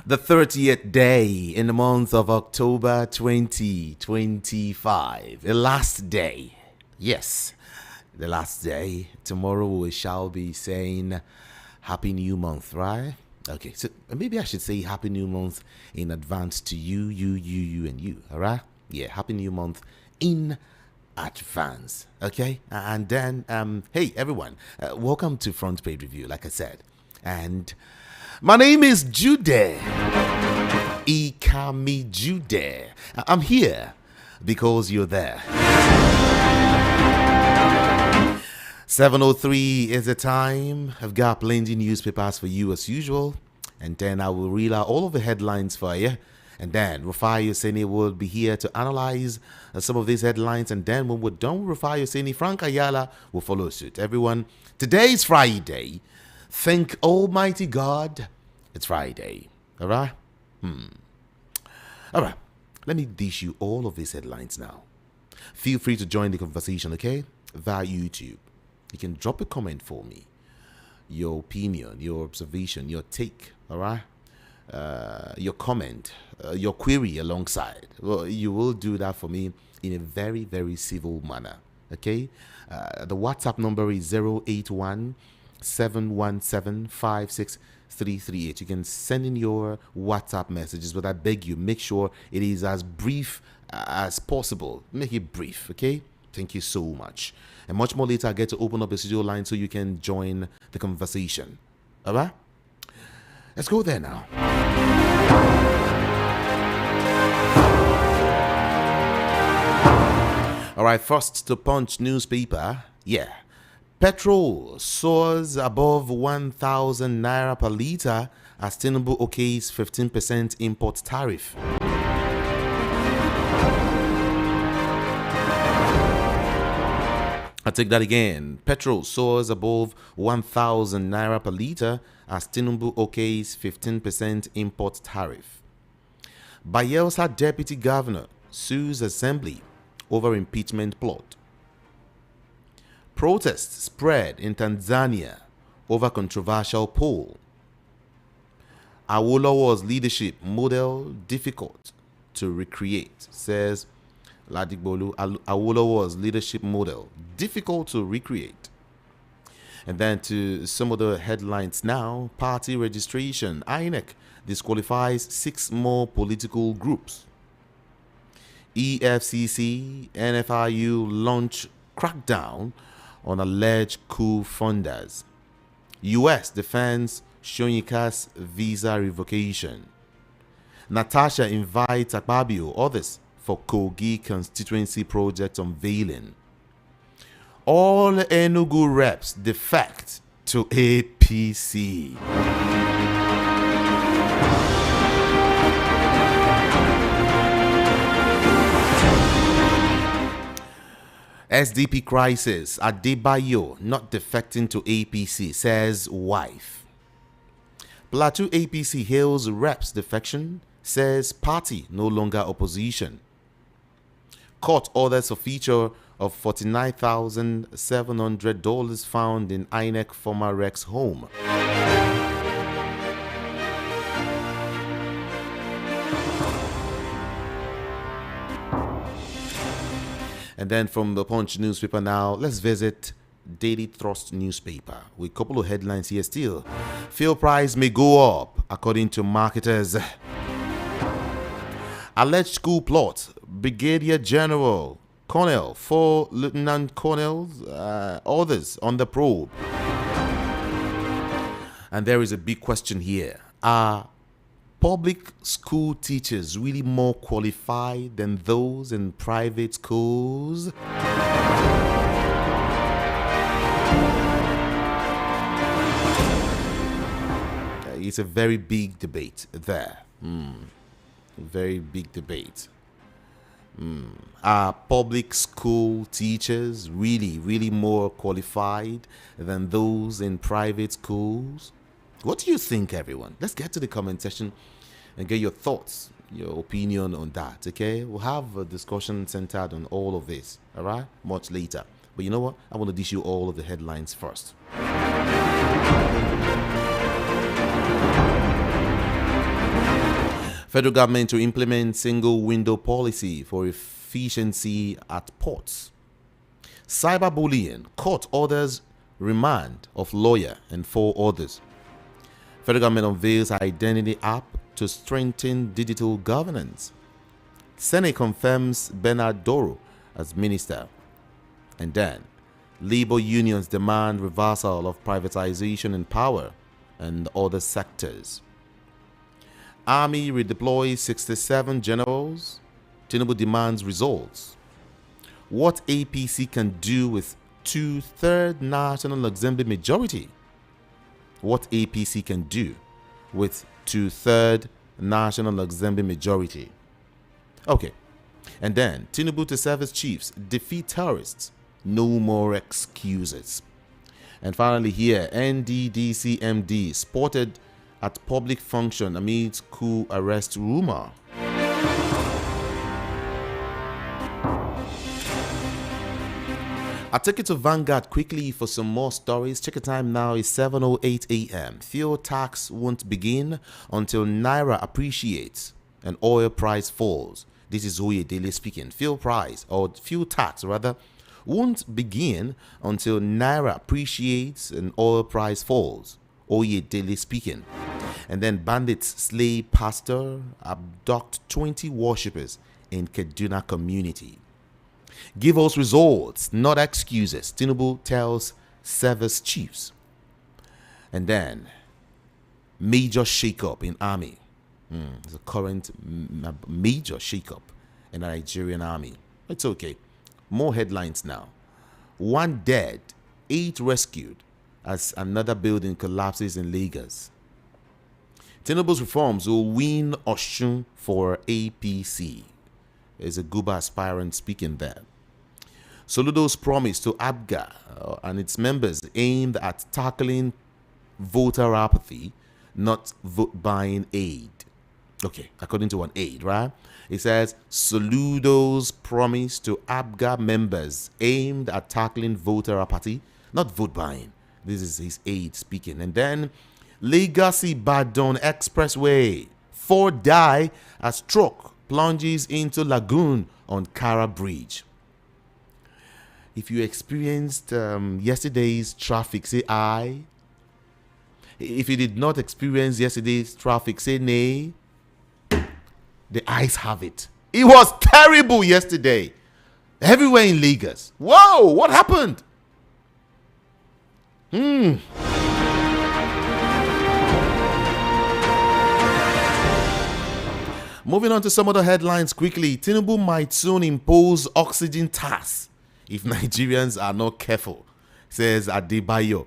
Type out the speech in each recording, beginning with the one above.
The 30th day in the month of October 2025. The last day. Yes, the last day. Tomorrow we shall be saying Happy New Month, right? Okay, so maybe I should say Happy New Month in advance to you, and you, all right? Yeah, Happy New Month in advance, okay? And then, hey, everyone, welcome to Front Page Review, like I said. And my name is Jude. Ikami Jude. I'm here because you're there. 7:03 is the time. I've got plenty newspapers for you as usual. And then I will read out all of the headlines for you. And then Rufai Yoseni will be here to analyze some of these headlines. And then when we're done, Rufai Yoseni, Frank Ayala will follow suit. Everyone, today is Friday. Thank Almighty God, it's Friday. All right? All right. Let me dish you all of these headlines now. Feel free to join the conversation, okay? Via YouTube. You can drop a comment for me. Your opinion, your observation, your take, all right? Your comment, your query alongside. Well, you will do that for me in a very, very civil manner, okay? The WhatsApp number is 081-717-56338. You can send in your WhatsApp messages, but I beg you, make sure it is as brief as possible. Make it brief, okay? Thank you so much. And much more later, I get to open up the studio line so you can join the conversation. All right? Let's go there now. All right, first the Punch newspaper. Yeah. Petrol soars above 1,000 naira per litre as Tinubu okays 15% import tariff. I take that again. Petrol soars above 1,000 naira per litre as Tinubu okays 15% import tariff. Bayelsa deputy governor sues assembly over impeachment plot. Protests spread in Tanzania over controversial poll. Awolowo's leadership model difficult to recreate, says Ladigbolu. Awolowo's leadership model difficult to recreate. And then to some of the headlines now. Party registration. INEC disqualifies 6 more political groups. EFCC, NFIU launch crackdown on alleged coup funders. US defends Shoyinka's visa revocation. Natasha invites Akpabio, others for Kogi constituency project unveiling. All Enugu reps defect to APC. SDP crisis. Adebayo not defecting to APC, says wife. Plateau APC hails reps defection, says party no longer opposition. Court orders forfeiture of $49,700 found in INEC former Rex home. And then from the Punch newspaper now, let's visit Daily Trust newspaper with a couple of headlines here still. Fuel price may go up, according to marketers. Alleged school plot. Brigadier General, Colonel, 4 Lieutenant Colonels, others on the probe. And there is a big question here. Are public school teachers really more qualified than those in private schools? It's a very big debate there. Very big debate. Are public school teachers really more qualified than those in private schools? What do you think, everyone? Let's get to the comment section and get your thoughts, your opinion on that, okay? We'll have a discussion centered on all of this, all right? Much later. But you know what? I want to dish you all of the headlines first. Federal government to implement single window policy for efficiency at ports. Cyberbullying. Court orders remand of lawyer and 4 others. Federal government unveils identity app to strengthen digital governance. Senate confirms Bernard Doro as minister. And then, labor unions demand reversal of privatization in power and other sectors. Army redeploys 67 generals. Tinubu demands results. What APC can do with 2/3 National Assembly majority? What APC can do with 2/3 National Assembly majority? Okay. And then, Tinubu to service chiefs, defeat terrorists. No more excuses. And finally here, NDDC MD spotted at public function amid coup arrest rumor. I'll take you to Vanguard quickly for some more stories. Check the time now is 7:08 a.m. Fuel tax won't begin until Naira appreciates and oil price falls. This is Oye Daily speaking. Fuel tax won't begin until Naira appreciates and oil price falls. Oye Daily speaking. And then bandits slay pastor, abduct 20 worshippers in Kaduna community. Give us results, not excuses, Tinubu tells service chiefs. And then, major shakeup in army. There's a current major shakeup in the Nigerian army. It's okay. More headlines now. 1 dead, 8 rescued as another building collapses in Lagos. Tinubu's reforms will win Oshun for APC. There's a Guba aspirant speaking there. Soludo's promise to ABGA and its members aimed at tackling voter apathy, not vote buying aid. Okay, according to an aid, right? It says Soludo's promise to ABGA members aimed at tackling voter apathy, not vote buying. This is his aide speaking. And then Lagos-Ibadan Expressway. 4 die as truck plunges into lagoon on Kara Bridge. If you experienced yesterday's traffic, say aye. If you did not experience yesterday's traffic, say nay. The eyes have it. It was terrible yesterday. Everywhere in Lagos. Whoa, what happened? Moving on to some other headlines quickly. Tinubu might soon impose oxygen tax if Nigerians are not careful, says Adebayo.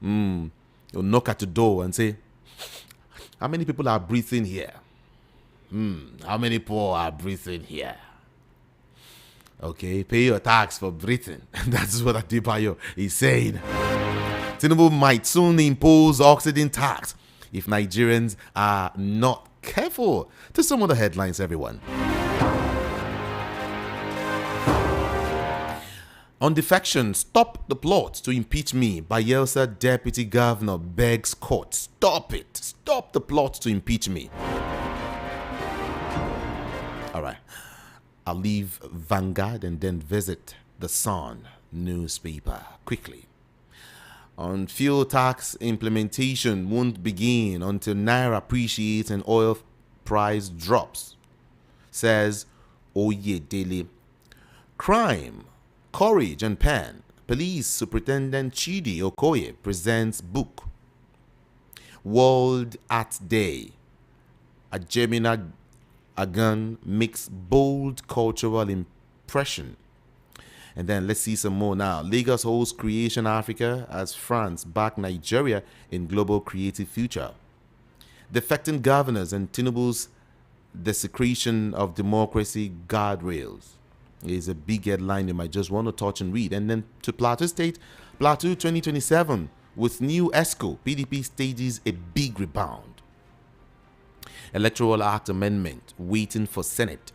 He'll knock at the door and say, how many people are breathing here? How many people are breathing here? Okay, pay your tax for breathing. That's what Adebayo is saying. Tinubu might soon impose oxygen tax if Nigerians are not careful. To some of the headlines, everyone. On defection, stop the plot to impeach me. Bayelsa Deputy Governor begs court. Stop it. Stop the plot to impeach me. All right. I'll leave Vanguard and then visit the Sun newspaper quickly. On fuel tax implementation won't begin until Naira appreciates and oil price drops, says Oye Daily. Crime, Courage and Pen. Police Superintendent Chidi Okoye presents book. World Art Day. Ajemina Agan makes bold cultural impression. And then let's see some more now. Lagos hosts Creation Africa as France back Nigeria in global creative future. Defecting governors and Tinubu's desecration of democracy guardrails is a big headline you might just want to touch and read. And then to Plateau State, Plateau 2027 with new ESCO, PDP stages a big rebound. Electoral Act amendment waiting for Senate.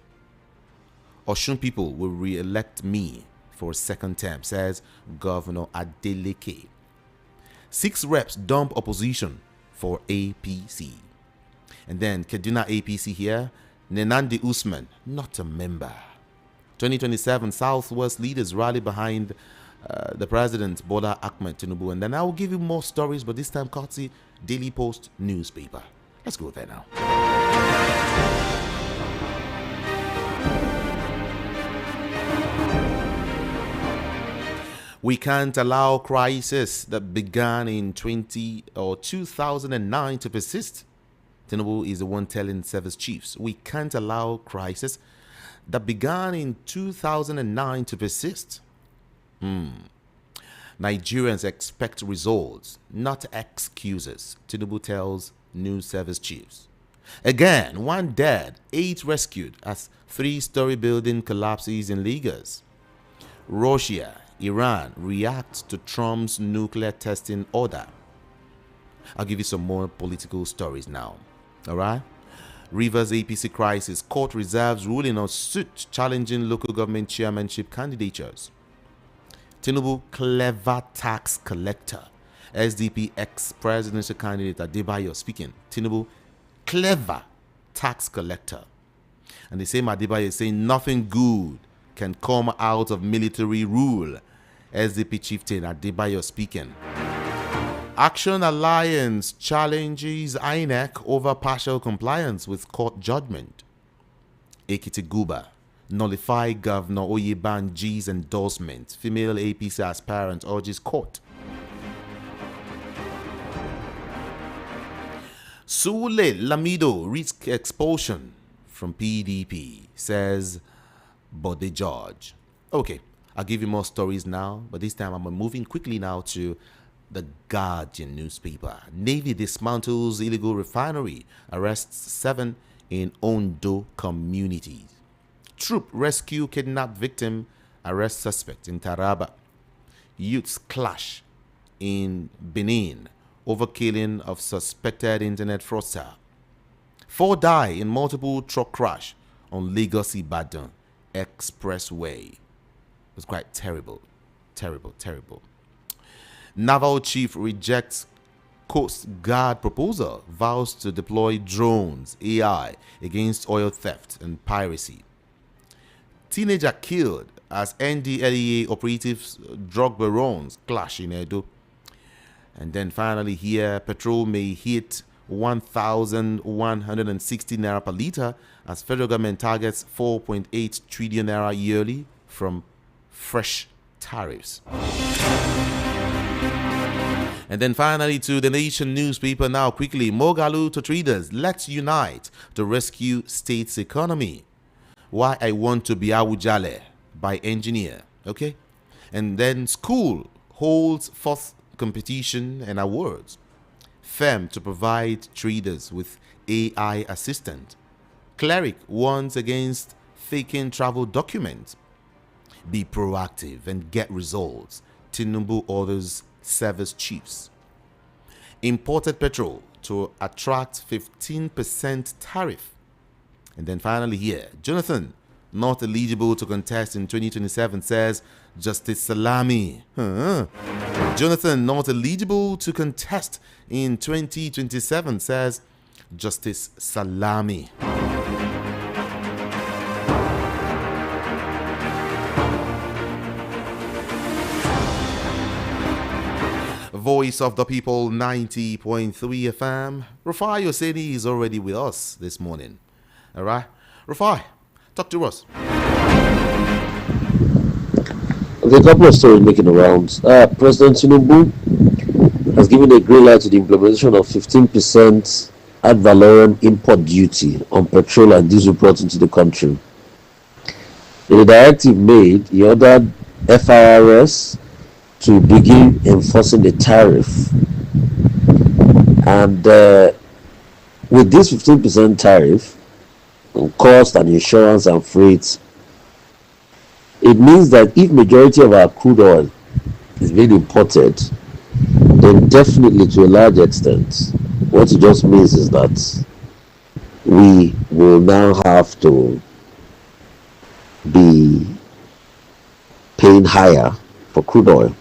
Osun people will re-elect me for a second term, says Governor Adeleke. 6 reps dump opposition for APC. And then Kaduna APC here, Nenandi Usman, not a member. 2027, Southwest leaders rally behind the president, Bola Ahmed Tinubu. And then I will give you more stories, but this time courtesy Daily Post newspaper. Let's go there now. We can't allow crisis that began in 2009 to persist. Tinubu is the one telling service chiefs. We can't allow crisis that began in 2009 to persist. Nigerians expect results, not excuses, Tinubu tells new service chiefs. Again, 1 dead, 8 rescued as 3-story building collapses in Lagos. Russia, Iran reacts to Trump's nuclear testing order. I'll give you some more political stories now. All right? Rivers APC crisis. Court reserves ruling on suit challenging local government chairmanship candidatures. Tinubu clever tax collector. SDP ex-presidential candidate Adebayo speaking. Tinubu clever tax collector. And the same Adebayo is saying nothing good can come out of military rule. SDP chieftain Adebayo speaking. Action Alliance challenges INEC over partial compliance with court judgment. Ekiti Guba nullify Governor Oyebanji's endorsement. Female APC aspirant urges court. Sule Lamido risks expulsion from PDP, says Bode George. Okay, I'll give you more stories now, but this time I'm moving quickly now to the Guardian newspaper. Navy dismantles illegal refinery, arrests 7 in Ondo communities. Troop rescue kidnapped victim, arrest suspect in Taraba. Youths clash in Benin over killing of suspected internet fraudster. 4 die in multiple truck crash on Lagos-Ibadan expressway. It was quite terrible. Naval chief rejects Coast Guard proposal, vows to deploy drones, AI, against oil theft and piracy. Teenager killed as NDLEA operatives drug barons clash in Edo. And then finally here, petrol may hit 1,160 naira per litre as federal government targets 4.8 trillion naira yearly from fresh tariffs. And then finally to the Nation newspaper now quickly. Mogalu to traders, let's unite to rescue state's economy. Why I want to be Awujale by engineer. Okay. And then school holds 4th competition and awards. Firm to provide traders with AI assistant. Cleric warns against faking travel documents. Be proactive and get results. Tinubu orders service chiefs. Imported petrol to attract 15% tariff. And then finally here, Jonathan, not eligible to contest in 2027, says Justice Salami. Jonathan, not eligible to contest in 2027, says Justice Salami. Voice of the People 90.3 FM. Rufai Oseni is already with us this morning. All right, Rufai, talk to us. Okay, a couple of stories making the rounds. President Tinubu has given a green light to the implementation of 15% ad valorem import duty on petrol and diesel brought into the country. In the directive made, he ordered FIRS to begin enforcing the tariff. And with this 15% tariff on cost and insurance and freight, it means that if majority of our crude oil is being imported, then definitely to a large extent, what it just means is that we will now have to be paying higher for crude oil.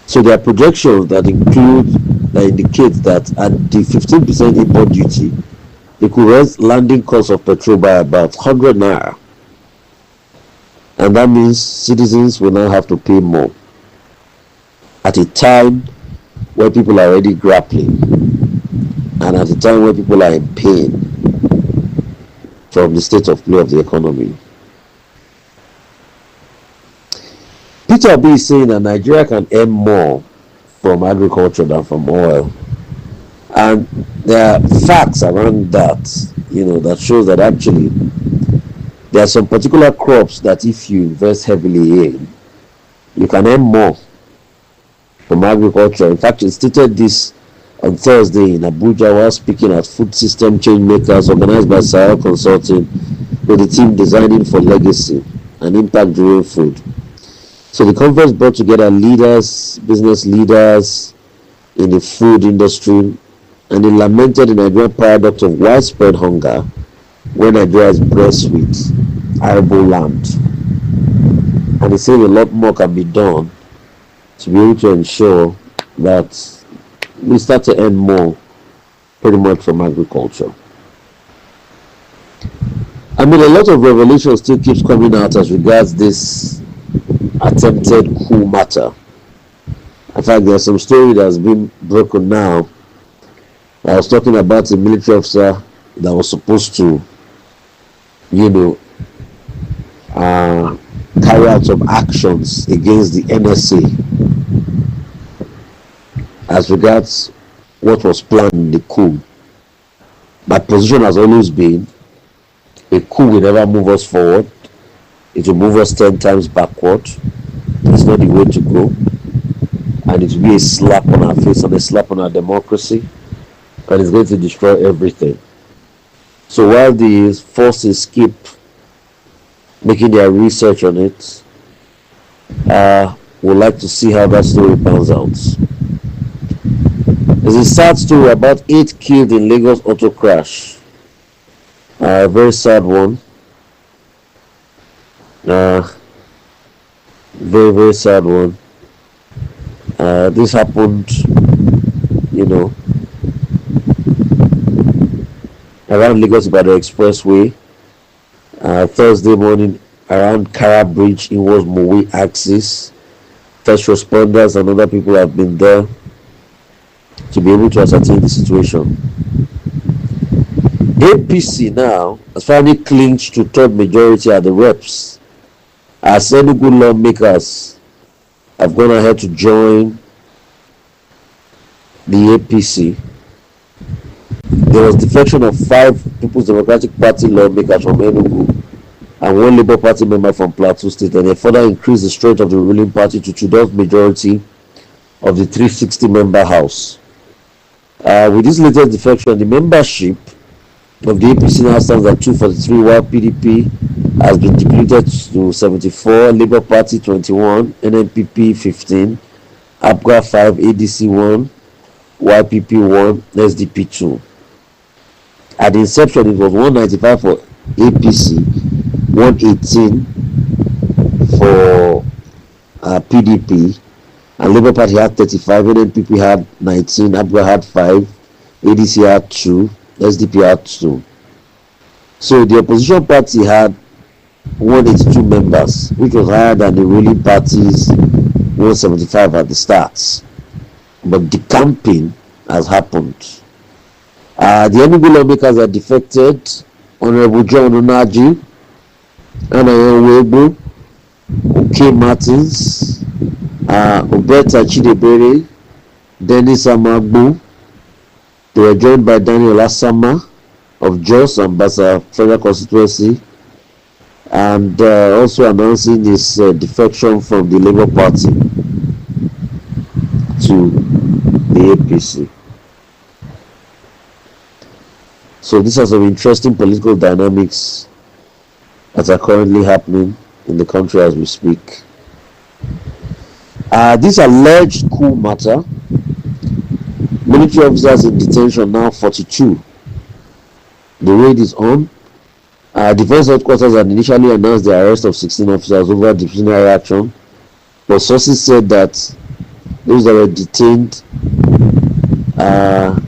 So there are projections that include that indicates that at the 15% import duty, they could raise landing cost of petrol by about 100 naira. And that means citizens will now have to pay more at a time where people are already grappling and at a time where people are in pain from the state of play of the economy. Peter B is saying that Nigeria can earn more from agriculture than from oil. And there are facts around that, that shows that actually there are some particular crops that if you invest heavily in, you can earn more from agriculture. In fact, he stated this on Thursday in Abuja while speaking at Food System Change Makers organized by Sahel Consulting with the team Designing for Legacy and Impact During Food. So the conference brought together leaders, business leaders in the food industry, and they lamented the Nigerian paradox of widespread hunger when Nigeria is blessed with arable land. And they say a lot more can be done to be able to ensure that we start to earn more pretty much from agriculture. I mean, a lot of revelation still keeps coming out as regards this attempted coup matter. In fact, there's some story that has been broken now. I was talking about a military officer that was supposed to, carry out some actions against the NSA as regards what was planned in the coup. My position has always been a coup will never move us forward. It will move us 10 times backward. It's not the way to go. And it will be a slap on our face and a slap on our democracy. And it's going to destroy everything. So while the forces keep making their research on it, we'd like to see how that story pans out. There's a sad story about 8 killed in Lagos auto crash. A very sad one. Very, very sad one. This happened, around Lagos-Ibadan Expressway. Thursday morning around Kara Bridge in was Mowe axis. First responders and other people have been there to be able to ascertain the situation. APC now has finally clinched to third majority at the reps as Enugu lawmakers have gone ahead to join the APC. There was defection of 5 People's Democratic Party lawmakers from Enugu and 1 Labour Party member from Plateau State, and they further increased the strength of the ruling party to 2/3 majority of the 360-member House. With this latest defection, the membership of the APC now stands at 243, while PDP has been depleted to 74, Labour Party 21, NNPP 15, APGA 5, ADC 1, YPP 1, SDP 2. At the inception, it was 195 for APC, 118 for PDP, and Labour Party had 35, NNPP had 19, APGA had 5, ADC had 2, SDP had 2. So the opposition party had 182 members, which was higher than the ruling party's 175 at the start. But decamping has happened. The Enugu lawmakers are defected. Honorable John Onaji, Anayan Webo, OK Martins, Obeta Chidebere, Dennis Amagbu. They were joined by Daniel Asama of Jos and Basa Federal Constituency, and also announcing his defection from the Labour Party to the APC. So these are some interesting political dynamics that are currently happening in the country as we speak. This alleged coup matter, military officers in detention now 42. The raid is on. Defense headquarters had initially announced the arrest of 16 officers over disciplinary action, but sources said that those that were detained uh,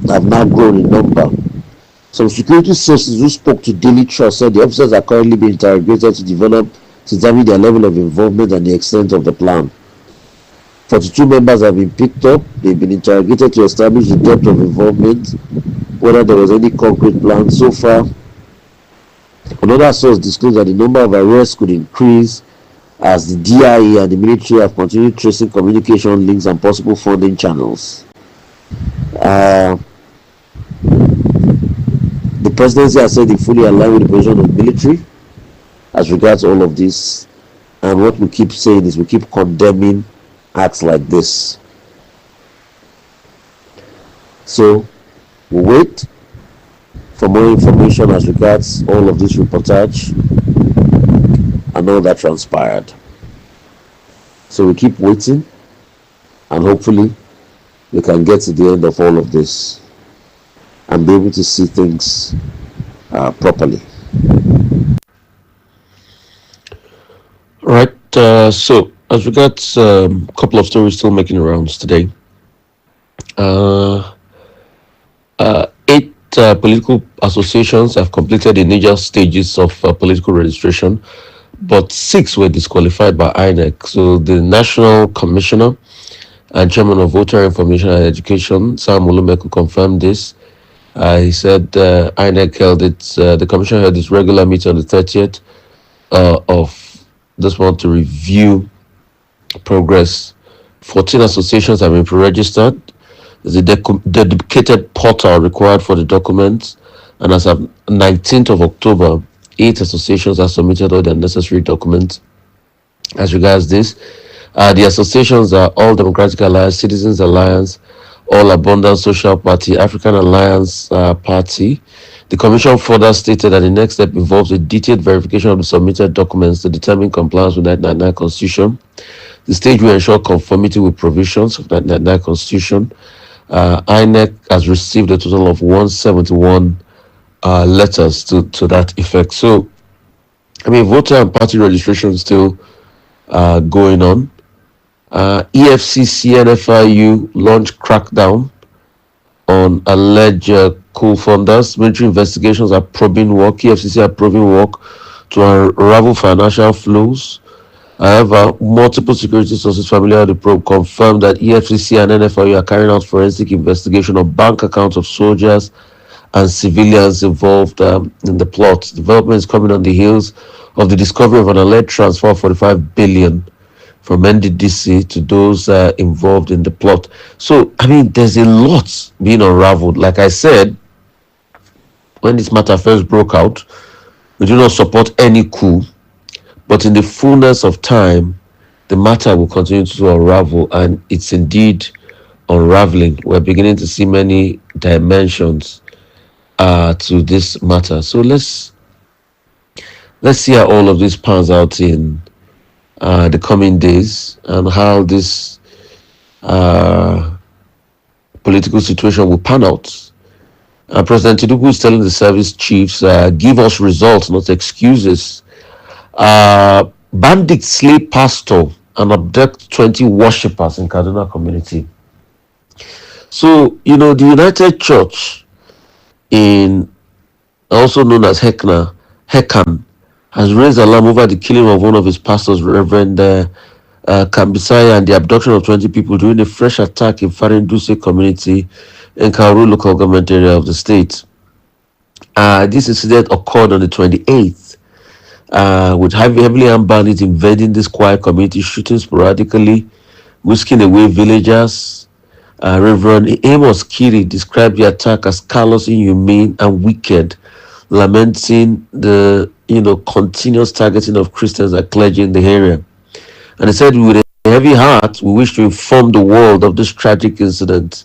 have now grown in number. Some security sources who spoke to Daily Trust said the officers are currently being interrogated to determine their level of involvement and the extent of the plan. 42 members have been picked up. They've been interrogated to establish the depth of involvement, whether there was any concrete plan. So far, another source disclosed that the number of arrests could increase as the DIA and the military have continued tracing communication links and possible funding channels. Uh, the presidency has said they fully align with the position of the military as regards all of this. And what we keep saying is we keep condemning acts like this. So we wait for more information as regards all of this reportage and all that transpired. So we keep waiting, and hopefully we can get to the end of all of this and be able to see things properly. Right. So as regards a couple of stories still making rounds today, eight political associations have completed the initial stages of political registration, but 6 were disqualified by INEC. So the National Commissioner and Chairman of Voter Information and Education, Sam Olumeku, confirmed this. He said INEC held the Commission held its regular meeting on the 30th of this month to review progress. 14 associations have been pre-registered. There's a dedicated portal required for the documents, and as of 19th of October, 8 associations have submitted all their necessary documents. As regards this, the associations are All Democratic Alliance, Citizens Alliance, All Abundance Social Party, African Alliance Party. The Commission further stated that the next step involves a detailed verification of the submitted documents to determine compliance with the 1999 Constitution. The stage will ensure conformity with provisions of the 1999 Constitution. INEC has received a total of 171 letters to that effect. So, I mean, voter and party registration is still going on. EFCC and FIU launched crackdown on alleged coup funders. Military investigations are probing work. EFCC are probing work to unravel financial flows. However, multiple security sources familiar with the probe confirmed that EFCC and NFIU are carrying out forensic investigation of bank accounts of soldiers and civilians involved in the plot. Development is coming on the heels of the discovery of an alleged transfer of 45 billion from NDDC to those involved in the plot. So, I mean, there's a lot being unraveled. Like I said, when this matter first broke out, we do not support any coup, but in the fullness of time, the matter will continue to unravel, and it's indeed unraveling. We're beginning to see many dimensions to this matter. So let's see how all of this pans out in the coming days, and how this political situation will pan out. President Tinubu is telling the service chiefs, give us results, not excuses. Bandits slay pastor and abduct 20 worshippers in Kaduna community. So, you know, the United Church, also known as Hekan, has raised alarm over the killing of one of his pastors, Reverend Kambisaya, and the abduction of 20 people during a fresh attack in Farinduse community in Kauru local government area of the state. This incident occurred on the 28th, with heavily armed bandits invading this quiet community, shooting sporadically, whisking away villagers. Reverend Amos Kiri described the attack as callous, inhumane, and wicked, lamenting the continuous targeting of Christians and clergy in the area. And he said, with a heavy heart, we wish to inform the world of this tragic incident.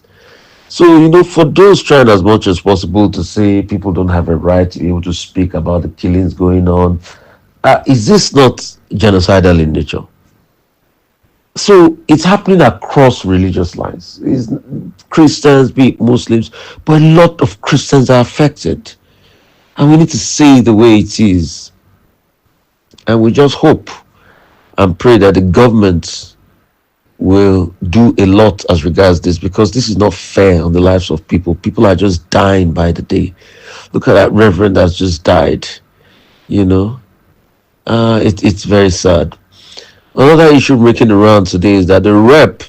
So, for those trying as much as possible to say people don't have a right to be able to speak about the killings going on, is this not genocidal in nature? So it's happening across religious lines. It's Christians, be it Muslims, but a lot of Christians are affected. And we need to say the way it is. And we just hope and pray that the government will do a lot as regards this, because this is not fair on the lives of people. People are just dying by the day. Look at that reverend that's just died. You know, it's very sad. Another issue making the round today is that the rep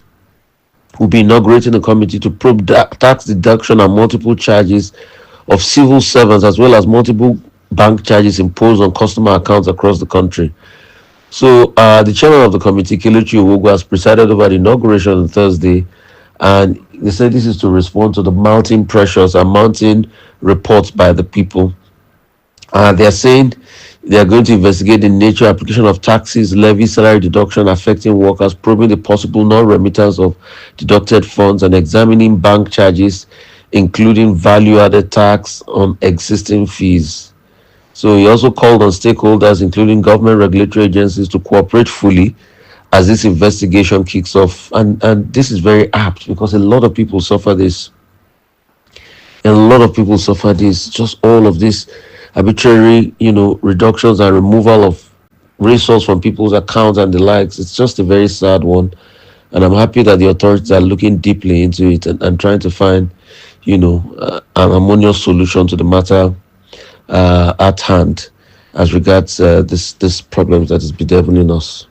will be inaugurating a committee to probe tax deduction and multiple charges of civil servants, as well as multiple bank charges imposed on customer accounts across the country. So the chairman of the committee, Kelechi Owogo, has presided over the inauguration on Thursday, and they said this is to respond to the mounting pressures and mounting reports by the people. They are saying they are going to investigate the nature, application of taxes, levy, salary deduction affecting workers, probing the possible non-remittance of deducted funds, and examining bank charges, including value-added tax on existing fees. So he also called on stakeholders, including government regulatory agencies, to cooperate fully as this investigation kicks off. And this is very apt, because a lot of people suffer this. And a lot of people suffer this. Just all of this arbitrary, reductions and removal of resource from people's accounts and the likes. It's just a very sad one. And I'm happy that the authorities are looking deeply into it and trying to find, an harmonious solution to the matter at hand as regards this problem that is bedeviling us.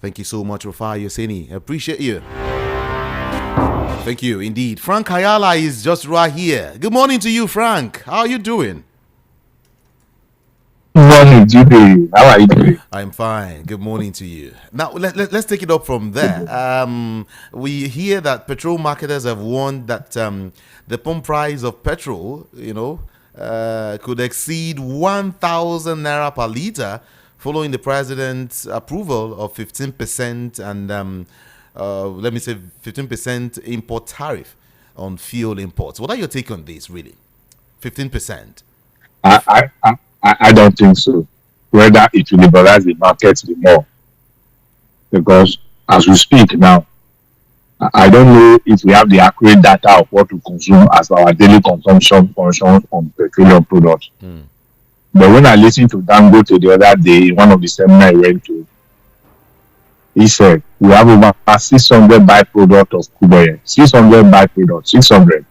Thank you so much, Rufai Yoseni. I appreciate you. Thank you indeed. Frank Ayala is just right here. Good morning to you, Frank. How are you doing? Good morning, GB. How are you doing? I'm fine. Good morning to you. Now, let's take it up from there. We hear that petrol marketers have warned that the pump price of petrol, could exceed 1,000 naira per liter following the president's approval of 15% and 15% import tariff on fuel imports. What are your take on this, really? 15%? I don't think so. Whether it will liberalize the market the more. Because as we speak now, I don't know if we have the accurate data of what we consume as our daily consumption functions on petroleum products. But when I listened to Dangote the other day in one of the seminars I went to, he said, we have over 600 byproducts of crude oil. 600 byproducts, 600.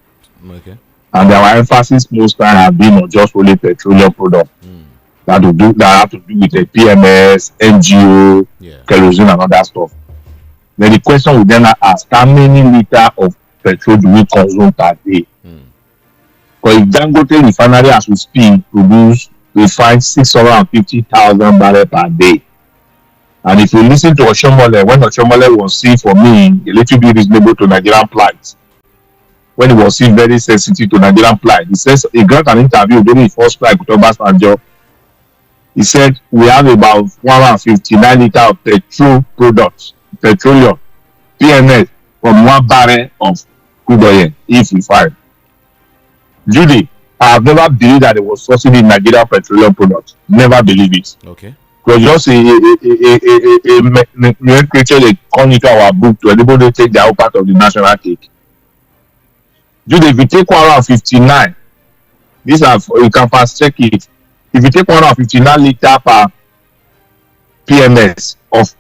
Okay. And our emphasis most time have been on just only petroleum products. That have to do with the PMS, NGO, kerosene and other stuff. Then the question we then ask, how many liters of petrol do we consume per day? Because if Dangote refinery as we speak we find 650,000 barrels per day. And if you listen to Oshomole, when Oshomole was seen for me a little bit reasonable to Nigerian plight, when he was seen very sensitive to Nigerian plight, he says he got an interview during the first strike with Obasanjo. He said we have about 159 liters of petroleum, PMS, from 1 barrel of crude oil if we find. Judy, I have never believed that there was subsidy in Nigerian petroleum products. Never believe it. Okay. Because just a creature they come into our book to enable them to take their own part of the national cake. Judy, if you take 159, these are you can fast check it. If you take 159 liters per PMS of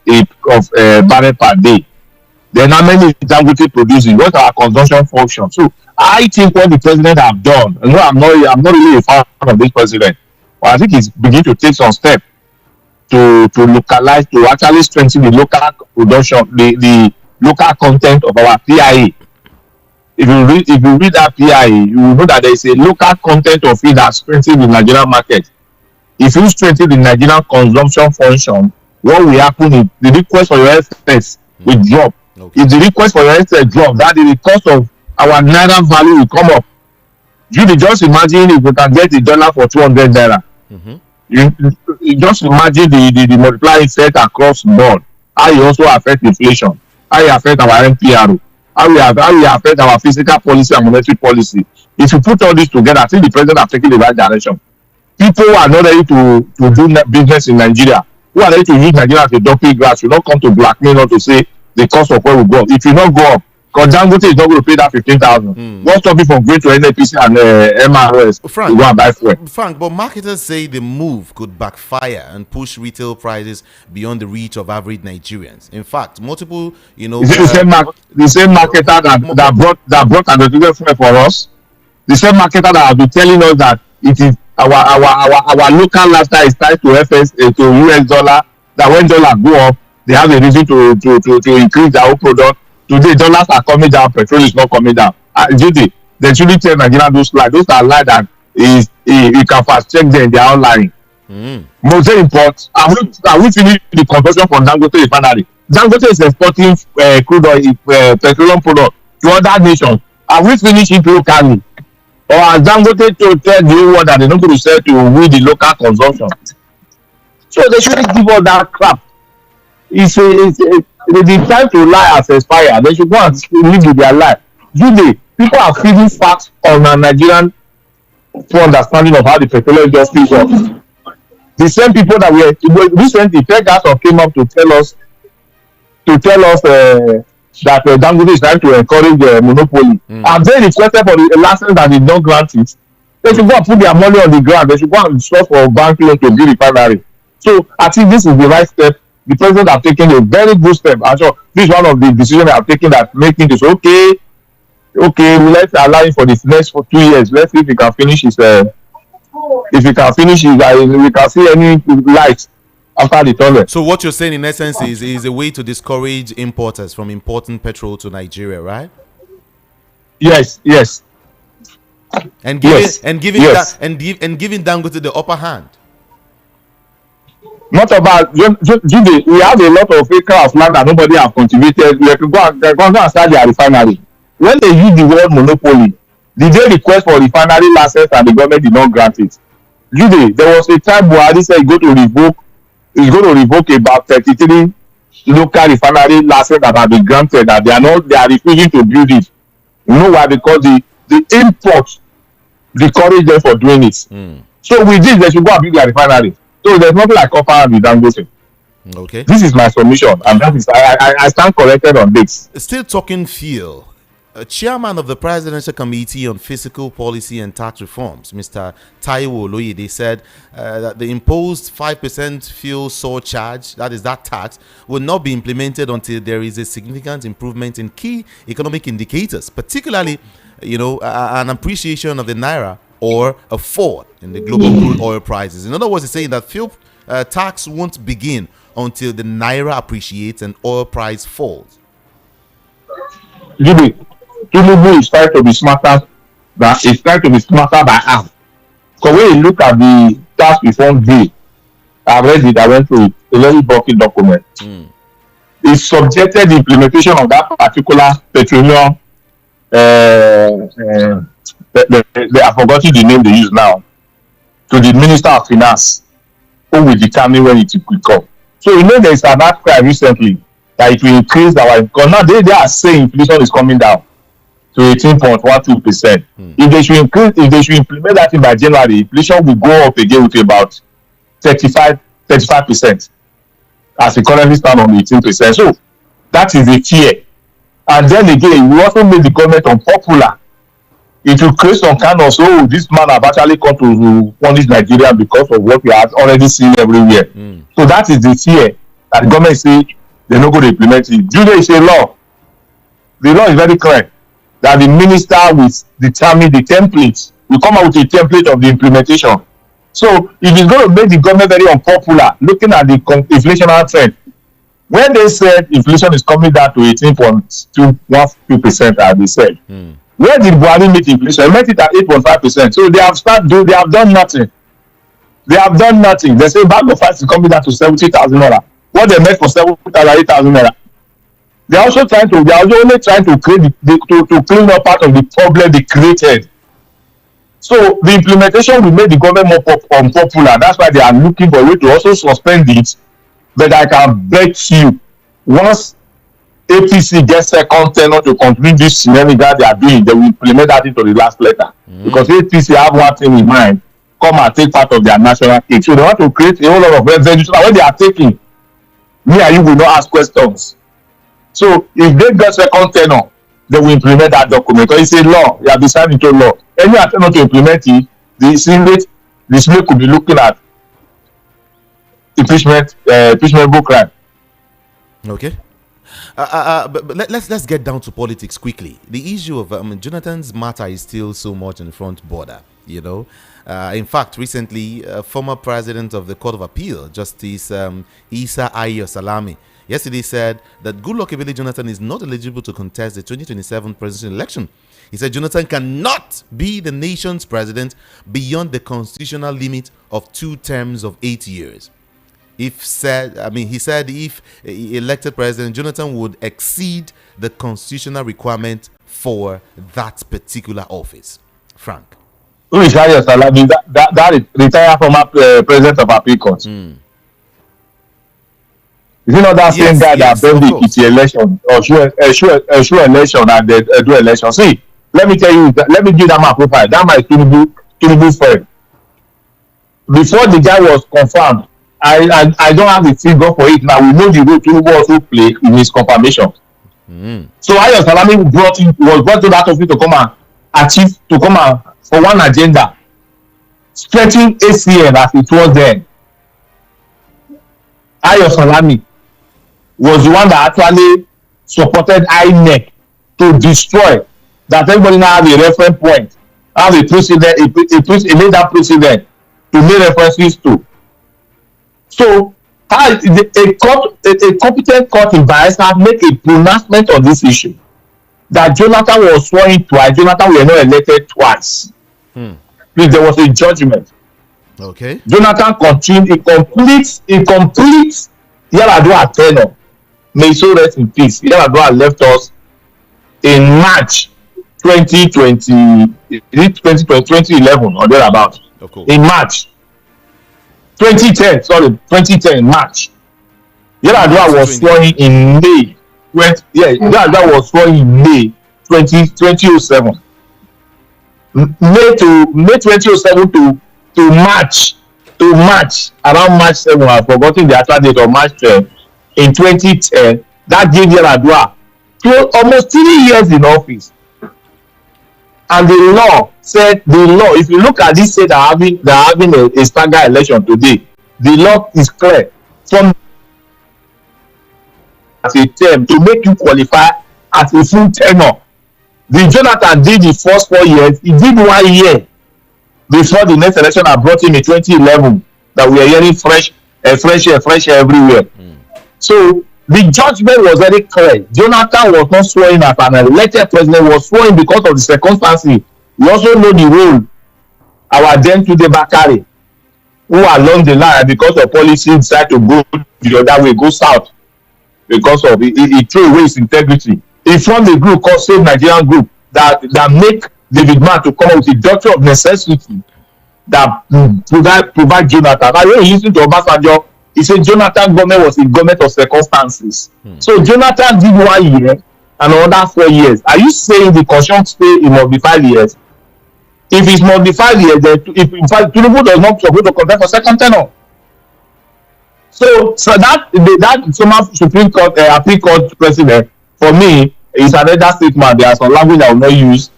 barrel per day, then how many Dangote producing? What our consumption function? So I think what the president have done, and I'm not really a fan of this president, but I think he's beginning to take some steps to localize, to actually strengthen the local production, the local content of our PIA. If you read that PIA, you will know that there is a local content of it that strengthens the Nigerian market. If you strengthen the Nigerian consumption function, what will happen is the request for your expense will drop. Okay. If the request for your expense drop, that the cost of our naira value will come up. You just imagine if we can get the dollar for 200 naira. You just imagine the multiplying effect across the board. How it also affect inflation. How it affect our MPRO. How it affect our fiscal policy and monetary policy. If you put all this together, I think the president has taken the right direction. People who are not ready to do business in Nigeria, who are ready to use Nigeria as a dumping ground, should not come to blackmail or to say the cost of oil will go up. It will not go up. because Dangote is not going to pay that 15,000. What's stopping from going to NNPC and MRS to go and buy fuel? Frank, but marketers say the move could backfire and push retail prices beyond the reach of average Nigerians. In fact, multiple, Is it the same marketer that brought hydrogen fuel for us? The same marketer that has been telling us that it is our local lifestyle is tied to to US dollar. That when dollars go up, they have a reason to increase their own product. Today, dollars are coming down, petrol is not coming down. They should tell Nigeria those lies. Those are lies that you can fast check them, they are lying. Most important, are we finished the conversion from Dangote refinery? Dangote is exporting crude oil, petroleum product to other nations. Are we finished it locally? Or has Dangote to tell the whole world that they're not going to sell to with the local consumption? So they shouldn't give all that crap. The time to lie has expired. They should go and live with their life. People are feeding facts on a Nigerian understanding of how the petroleum industry works. The same people that were recently, Pegas came up to tell us that Dangote is trying to encourage monopoly. And they requested for the license that they don't grant it. They should go and put their money on the ground. They should go and source for bank loan to build refinery. So I think this is the right step. The president have taken a very good step. And so this is one of the decisions they have taken that making this okay. Let's allow him for the next 2 years. Let's see if he can finish his. If he can finish his, we can see any light after the tunnel. So what you're saying in essence is a way to discourage importers from importing petrol to Nigeria, right? Yes. And giving Dangote the upper hand. Not about we have a lot of acres of land that nobody have cultivated. We can go and start their refinery. When they use the word monopoly, did they request for refinery license and the government did not grant it? There was a time Buhari said he's going to revoke about 33 local refinery license that have been granted, that they are refusing to build it. You know why? Because the import discourage them for doing it. So with this, they should go and build their refinery. So there's nothing like offer hand with Dangote. Okay. This is my submission, and that is I stand corrected on this. Still talking fuel. Chairman of the Presidential Committee on Fiscal Policy and Tax Reforms, Mr. Taiwo Oloyede, said that the imposed 5% fuel surcharge, that is that tax, will not be implemented until there is a significant improvement in key economic indicators, particularly, an appreciation of the naira or a fall in the global crude oil prices. In other words, he's saying that fuel tax won't begin until the naira appreciates and oil price falls. Tinubu is trying to be smarter by half. Because when you look at the tax reform bill, I read it, I went through it, a very bulky document. It subjected the implementation of that particular petroleum, I forgot the name they use now, to the Minister of Finance, who will determine when it will come. So there is an outcry recently that it will increase our, because now they are saying inflation is coming down to 18.12%. If they should implement that by January, inflation will go up again with about 35%, as it currently stand on 18%. So that is the fear. And then again, we also made the government unpopular. It will create some kind of, so this man have actually come to punish Nigeria because of what we have already seen everywhere. So that is the fear that the government say they're not going to implement it. Today is a law. The law is very clear that the minister will determine the template. We come out with a template of the implementation. So if it's going to make the government very unpopular, looking at the inflationary trend, when they said inflation is coming down to 18.2%, as they said, where did Buhari meet inflation? They met it at 8.5%. So they have done nothing. They say bag of rice is coming down to 70,000 naira. What they met for 8,000 naira. They are only trying to create to clean up part of the problem they created. So the implementation will make the government more unpopular. That's why they are looking for a way to also suspend it. But I can bet you, once APC gets second tenure to continue this shenanigan they are doing, they will implement that into the last letter. Because APC have one thing in mind, come and take part of their national cake. So they want to create a whole lot of revenue. So when they are taking, me and you will not ask questions. So if they get second tenure, they will implement that document because it's a law. You have been signed into law. Any attempt not to implement it, the Senate could be looking at impeachable crime. Okay. But let's get down to politics quickly. The issue of Jonathan's matter is still so much in the front border. You know, in fact, recently, former president of the Court of Appeal, Justice Isa Ayo Salami, yesterday said that Goodluck Ebele Jonathan is not eligible to contest the 2027 presidential election. He said Jonathan cannot be the nation's president beyond the constitutional limit of 2 terms of 8 years. He said if elected president, Jonathan would exceed the constitutional requirement for that particular office. Frank. Who is Ayo Salami? That is retired former president of Appeal Court. Mm. Is it not that same guy that burned the Ekiti election or show election and they do election? See, let me tell you, let me give that my profile. That my Tinubu friend. Before the guy was confirmed, I don't have the figure for it now. We know the role Tinubu also play in his confirmation. Mm. So Ayo Salami was brought to that office to come and achieve, to come and for one agenda, stretching ACN as it was then. Ayo Salami was the one that actually supported INEC to destroy that everybody now have a reference point, have a precedent, a later precedent to make references to. So a competent court in Bayelsa make a pronouncement on this issue that Jonathan was sworn in twice, Jonathan were not elected twice. Please, there was a judgment. Okay. Jonathan continued, he completes Yar'Adua tenure. May so rest in peace. Yar'Adua left us in March 2011 or thereabout. In March 2010, March. Yar'Adua was sworn in May. Yar'Adua was sworn in May 2007. May 2007 to March around March 7. I've forgotten the actual date of March 12 in 2010. That gave Yar'Adua almost 3 years in office. And the law said, if you look at this, say they're having a staggered election today, the law is clear. From as a term to make you qualify as a full tenure. The Jonathan did the first 4 years, he did 1 year before the next election I brought him in 2011 that we are hearing fresh air everywhere. So the judgment was very clear. Jonathan was not sworn as an elected president, was sworn because of the circumstances. We also know the role our then today Bakari, who along the line because of policy decided to go the other way, go south because of he threw away his integrity. He formed a group called Save Nigerian Group that make David Mark to come up with a doctrine of necessity that provide Jonathan. Now when you listen to Obasanjo, he said Jonathan government was a government of circumstances. So Jonathan did 1 year and another 4 years. Are you saying the constitution say it must be 5 years? If it's must be 5 years, then if in fact Tinubu does not supposed to contest for second tenure. So that Supreme Court Appeal Court president, for me, is another statement. There are some language I will not use.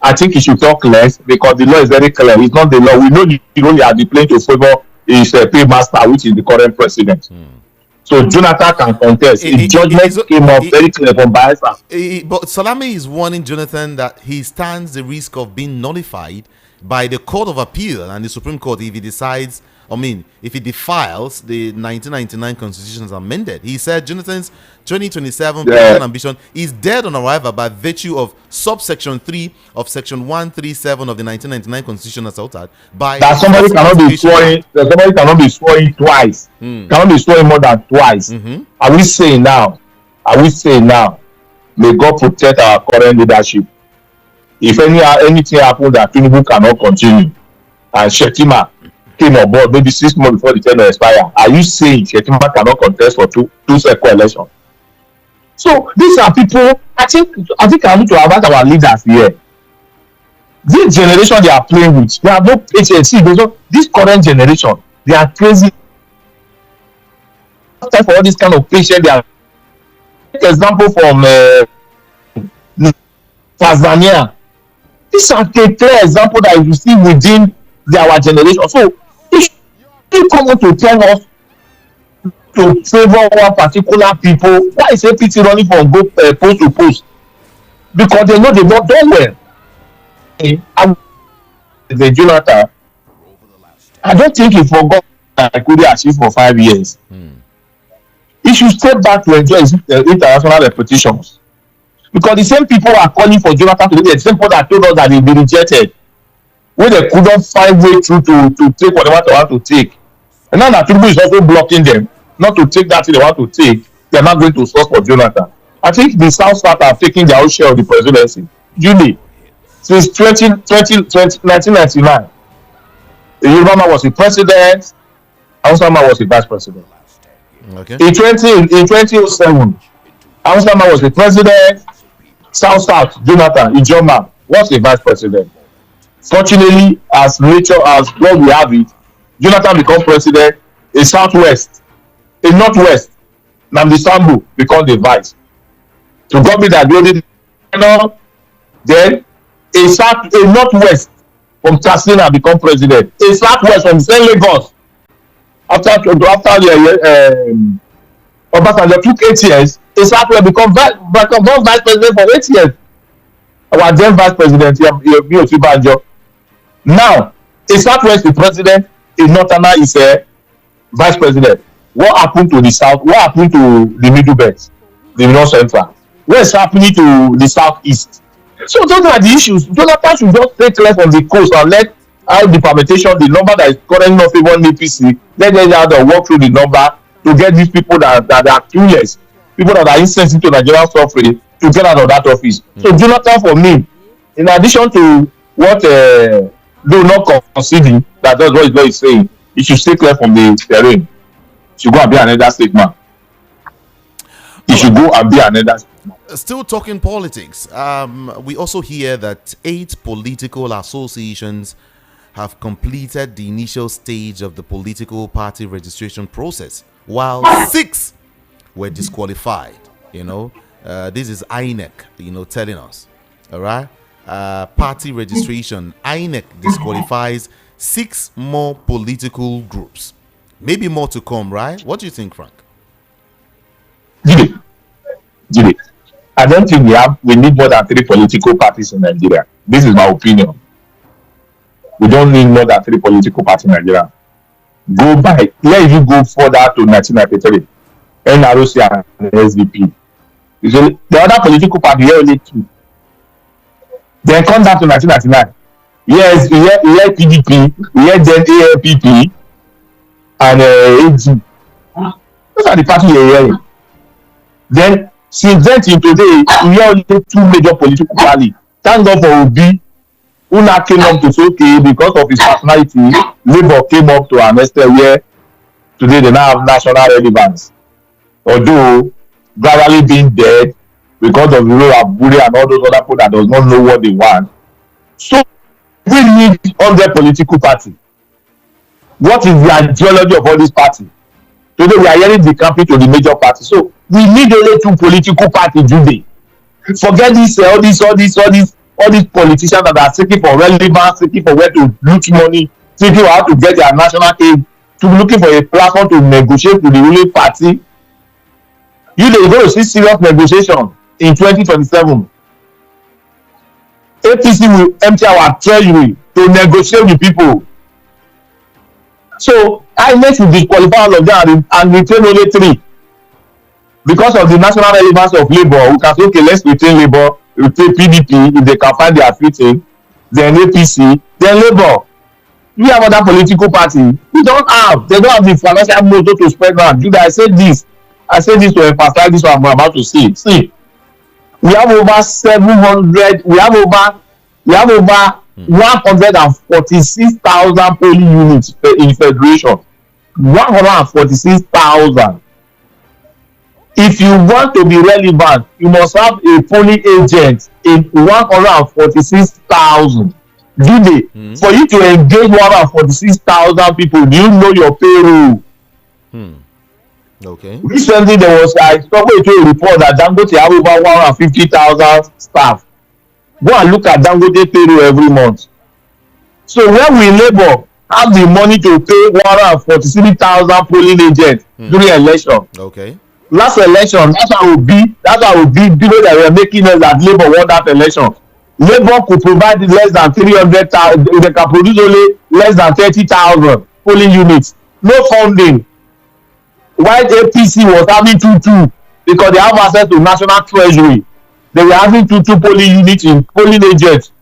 I think he should talk less because the law is very clear. It's not the law. We know the only are the playing to favor is paymaster, which is the current president. So Jonathan can contest. The judgment came up very clear from Bayelsa. But Salami is warning Jonathan that he stands the risk of being nullified by the Court of Appeal and the Supreme Court if he decides, if he defiles the 1999 Constitution as amended. He said Jonathan's 2027 presidential ambition is dead on arrival by virtue of subsection 3 of section 137 of the 1999 Constitution as altered by that somebody cannot be sworn twice. Cannot be sworn more than twice. Are we saying now, may God protect our current leadership? If anything happens that Tinubu cannot continue and Shetima came on board maybe 6 months before the tenure expire, are you saying Shetima cannot contest for two second elections? So these are people. I think I need to avoid our leaders here. This generation they are playing with, they have no patience. See, this current generation, they are crazy. Time for all this kind of patience. They are. Example from Tanzania. These are a clear example that you see within our generation. So if you come out to tell us to favor one particular people, why is APC running from post to post? Because they know they've not done well. The Jonathan, I don't think he forgot that I could achieve for 5 years. He should step back to enjoy his international repetitions. Because the same people are calling for Jonathan today, the same people that told us that they'll be rejected, when they couldn't find way through to take whatever they want to take. And now that Tinubu is also blocking them not to take that thing they want to take, they're not going to source for Jonathan. I think the South have taken their own share of the presidency. Julie, since 1999, the Yoruba man was the president, Hausa man was the vice president. Okay. In 2007, Hausa man was the president, South, Jonathan Ijoma was the vice president. Fortunately, as nature, as God we have it, Jonathan become president, a Southwest, a Northwest, Nnamdi Sambu become the vice. To God be that glory. Then a Northwest from Katsina become president. A Southwest from St. Lagos. After Obasanjo took 8 years, a Southwest become vice president for 8 years. Our then vice president, Banjo. Now, a Southwest is president, a Northerner is a vice president. What happened to the South? What happened to the Middle Belt, the North Central? What is happening to the Southeast? So those are the issues. Jonathan should just take less on the coast and let out the permutation, the number that is currently not favoring APC, let them out and work through the number to get these people that are clueless, people that are insensitive to Nigerian suffering, to get out of that office. So Jonathan, for me, in addition to what do not conceding, that's what his law is saying, he should stay clear from the terrain. He should go and be another state man. He should go and be another state man. Still talking politics, we also hear that 8 political associations have completed the initial stage of the political party registration process, while 6 were disqualified. This is INEC, telling us. All right. Party registration, INEC disqualifies 6 more political groups. Maybe more to come, right? What do you think, Frank? Jide, I don't think we need more than 3 political parties in Nigeria. This is my opinion. We don't need more than 3 political parties in Nigeria. Let you go further to 1993, NRC and SDP. So the other political party here only 2. Then come down to 1999. Yes, we had PDP, we had then ALPP and AG. Those are the parties you're hearing. Then since then till today, we have only 2 major political parties. Thank God for Obi, who now came up to say, okay, because of his personality, Labour came up to an extent where today they now have national relevance. Although gradually being dead because of the role of Buri and all those other people that does not know what they want. So we need all their political party. What is the ideology of all these parties? Today we are hearing the campaign to the major party. So we need only 2 political parties today. Forget this, all these politicians that are seeking for relevance, seeking for where to loot money, seeking for how to get their national aid, to looking for a platform to negotiate with the ruling party. They go to see serious negotiation in 2027. APC will empty our treasury to negotiate with people. So INEC should disqualify all of them and retain only 3. Because of the national relevance of Labour, we can say, okay, let's retain Labour, retain PDP, if they can find their fitting, then APC, then Labour. We have other political parties. They don't have the financial motor to spread around. I said this to emphasize this one I'm about to say. See, we have over 700, we have over 146,000 polling units in federation. 146,000. If you want to be relevant, you must have a polling agent in 146,000. For you to engage 146,000 people, do you know your payroll? Okay. Recently, I saw a report that Dangote have over 150,000 staff. Go and look at Dangote payroll every month. So when we Labour have the money to pay 143,000 polling agents during election, Okay. last election, that's how we beat people that were making us that Labour won that election. Labour could provide less than 300,000, they can produce only less than 30,000 polling units. No funding. While APC was having 2 because they have access to national treasury. They were having 2 polling units in polling agents.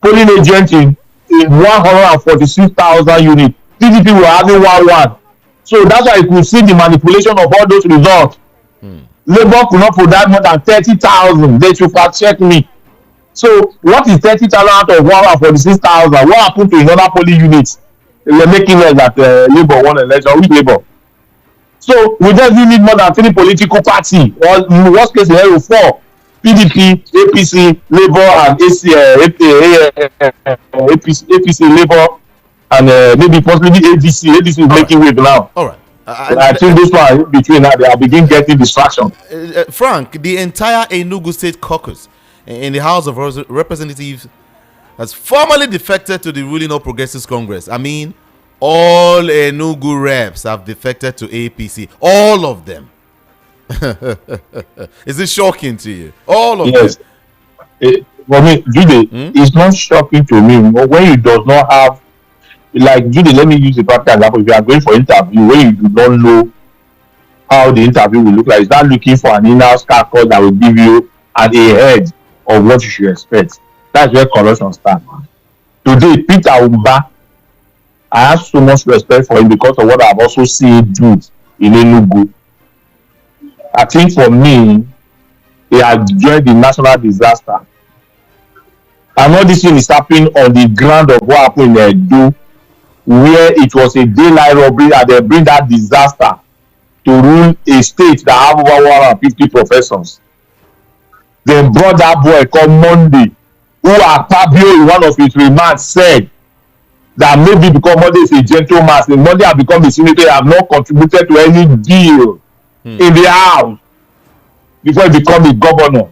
Polling agents in 146,000 units. PDP were having 1. So that's why you could see the manipulation of all those results. Labour could not provide more than 30,000. They should fact check me. So what is 30,000 out of 146,000? What happened to another polling units? They were making us that Labour won election. Which Labour? So we just need more than 3 political parties, or in worst case scenario 4: PDP, APC, Labour, and APC, Labour, and maybe possibly ADC. ADC is making wave now. All right. I think this one in between now they are beginning getting distraction. Frank, the entire Enugu State caucus in the House of Representatives has formally defected to the ruling All Progressives Congress. I mean, all Enugu reps have defected to APC. All of them. Is it shocking to you? All of them. For me, Jude, it's not shocking to me when you does not have, like, Jude, let me use a practical example. If you are going for interview where you do not know how the interview will look like, you start looking for an in-house caucus that will give you a head of what you should expect. That's where corruption starts. Today, Peter Umba, I have so much respect for him because of what I've also seen do in Enugu. I think for me, he has joined the national disaster. And all this thing is happening on the ground of what happened in Edo, where it was a daylight robbery and they bring that disaster to rule a state that have over 150 professors. They brought that boy called Monday, who Akpabio in one of his remarks said that maybe because Monday is a gentleman, and Monday have become a senator, have not contributed to any deal in the house before he become a governor.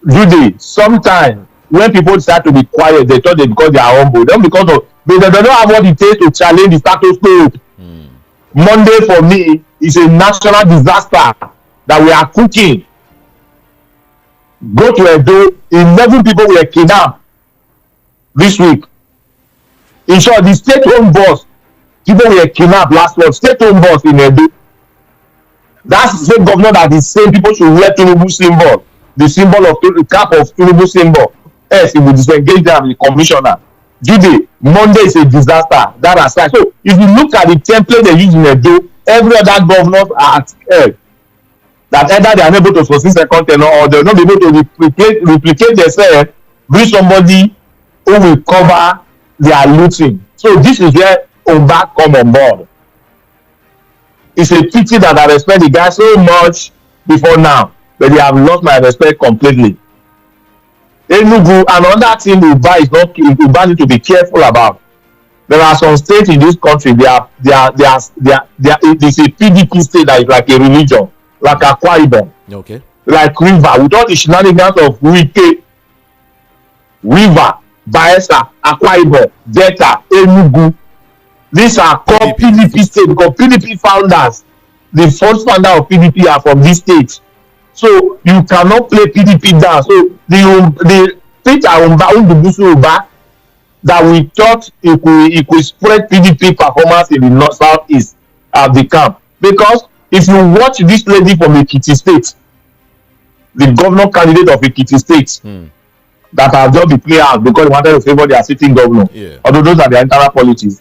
Judy, sometimes when people start to be quiet, they thought they because they are humble. Not because of they don't have what it takes to challenge the status quo. Monday for me is a national disaster that we are cooking. Go to Edo, 11 people were kidnapped this week. In short, the state-owned bus, people were kidnapped last month. State-owned bus in Edo. That's the same governor that is saying people should wear Tinubu symbol, the symbol of the cap of Tinubu symbol. Yes, he will disengage them as the commissioner. Judy, Monday is a disaster. That aside. So if you look at the template they use in Edo, every other governor are scared that either they are unable to sustain second tenure or they will not be able to replicate themselves, bring somebody who will cover their looting. So this is where Oba come on board. It's a pity that I respect the guy so much before now, but they have lost my respect completely. Enugu, another thing Uba is not Uba need to be careful about. There are some states in this country it's a PDP state that is like a religion, like Akwa Ibom, Okay. like River, with all the shenanigans of Wike, River, Bayelsa, Akwa Ibom, Delta, Enugu. These are called PDP states because PDP founders, the first founder of PDP are from this state. So you cannot play PDP down. So the Peter Umba that we thought it could spread PDP performance in the north southeast have become. Because if you watch this lady from Ekiti State, the governor candidate of Ekiti State, that have just been played out because they wanted to favor their sitting governor. Yeah. Although those are the internal politics.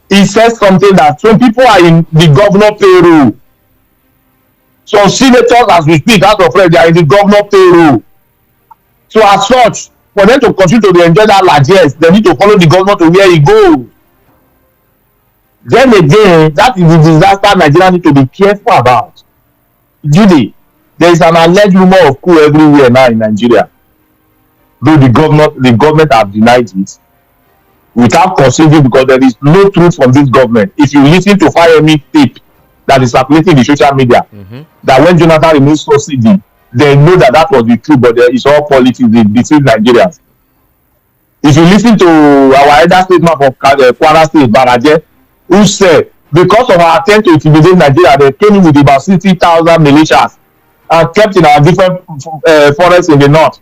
He says something that some people are in the governor payroll. Some senators, as we speak, out of they are in the governor payroll. So as such, for them to continue to enjoy that largesse, they need to follow the governor to where he goes. Then again, that is the disaster Nigeria need to be careful about. Judy, there is an alleged rumor of coup everywhere now in Nigeria. Though the government have denied it without considering, because there is no truth from this government. If you listen to Firemi tape that is circulating in the social media, that when Jonathan removes subsidy, they know that that was the truth, but it's all politics. They deceive Nigerians. If you listen to our elder statesman from Kwara State, Baraje, who said because of our attempt to intimidate Nigeria, they came in with about 60,000 militias and kept in our different forests in the north.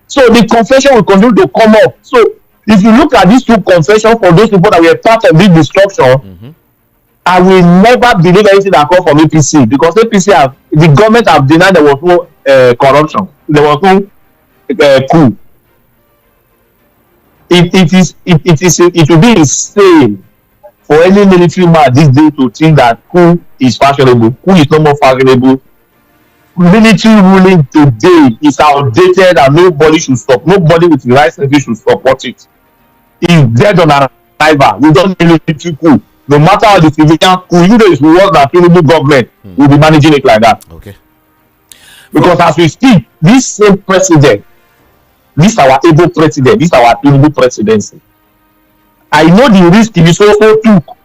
So the confession will continue to come up. So if you look at these two confessions for those people that were part of this destruction, I will never believe anything that comes from APC, because APC the government have denied there was no corruption, there was no coup. It will be insane for any military man these days to think that coup is fashionable. Coup is no more fashionable. Military ruling today is outdated and nobody should stop. Nobody with the right service should support it. It's dead on arrival. We don't need military coup. No matter how the civilian coup, even though it's worse than Tinubu government, we'll be managing it like that. Okay. Because as we speak, this same president, this our able president, this our Tinubu presidency, I know the risk he also took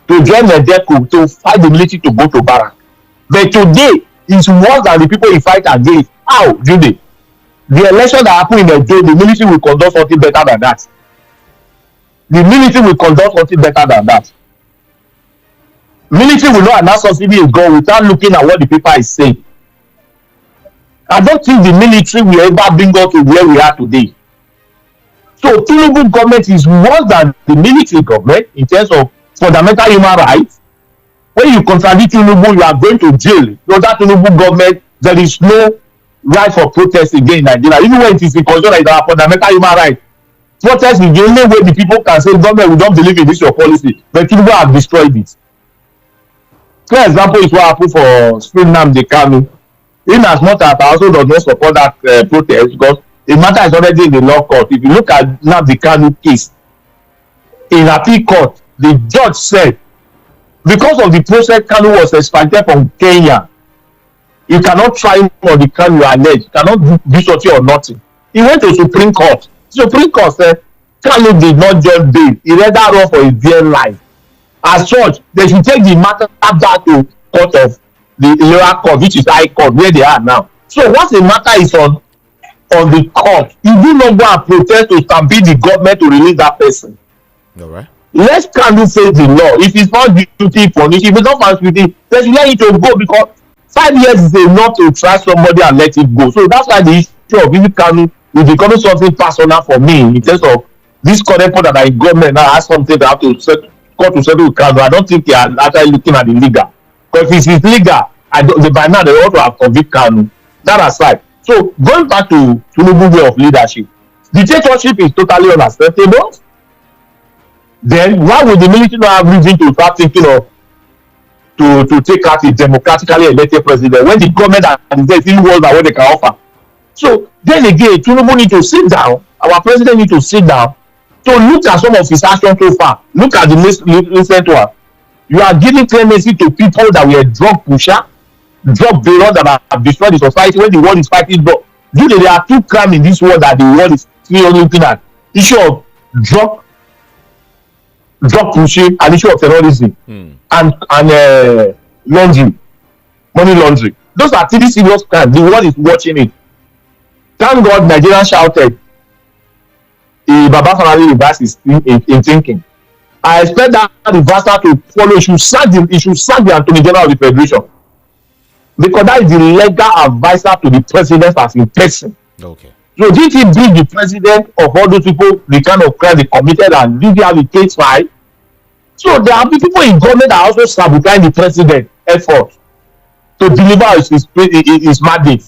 to join the DECO to fight the military to go to barrack. But today, it's worse than the people he fight against. How, Judy? The election that happened in the day, the military will conduct something better than that. The military will conduct something better than that. Military will not announce subsidy is gone without looking at what the paper is saying. I don't think the military will ever bring us to where we are today. So Tinubu government is worse than the military government in terms of fundamental human rights. When you contradict Tinubu, you are going to jail. So that Tinubu government, there is no right for protest again in Nigeria. Even when it is considered like our fundamental human right, protest is the only way the people can say, government, we don't believe in this your policy. But Tinubu have destroyed it. For example, is what happened for Spring Nnamdi Kanu. In as much as I also does not support that protest, because the matter is already in the law court. If you look at Nnamdi Kanu case, in appeal court, the judge said, because of the process Kanu was extracted from Kenya, you cannot try him on the crime you allege. You cannot do something or nothing. He went to Supreme Court. Supreme Court said Kanu did not just bail. He rather run for his dear life. As such, they should take the matter back to court of the lower court, which is high court, where they are now. So once the matter is on the court, you do not go and protest to stampede the government to release that person. All right. Let Kanu face the law. If he's found guilty, punish. If he's not found guilty, they should let it to go, because 5 years is enough to try somebody and let it go. So that's why the issue of Vivi Kanu is becoming something personal for me in terms of this current point that I government now has something they have to settle with Kanu. I don't think they are actually looking at the legal. Because if it's legal, by now they ought to have convicted Kanu. That aside. So going back to Tinubu way of leadership, dictatorship is totally unacceptable. Then why would the military not have reason to start thinking of to take out a democratically elected president when the government and the still worse than what they can offer? So then again, Tinubu need to sit down. Our president need to sit down to look at some of his actions so far. Look at the recent one. You are giving clemency to people that were drug pusher, drug bearers that have destroyed the society when the world is fighting drug. There are two crimes in this world that the world is still looking at: issue of drug pushing and issue of terrorism and laundering, money laundering. Those are three serious crimes. The world is watching it. Thank God Nigeria shouted. Baba Family reverse is in thinking. I expect that reversal to follow. It should sack the Attorney General of the Federation, because that is the legal advisor to the president as in person. Okay. So did he bring the president of all those people the kind of crime they committed, and did he have a case file? So there are people in government that are also sabotaging the president's effort to deliver his mandate.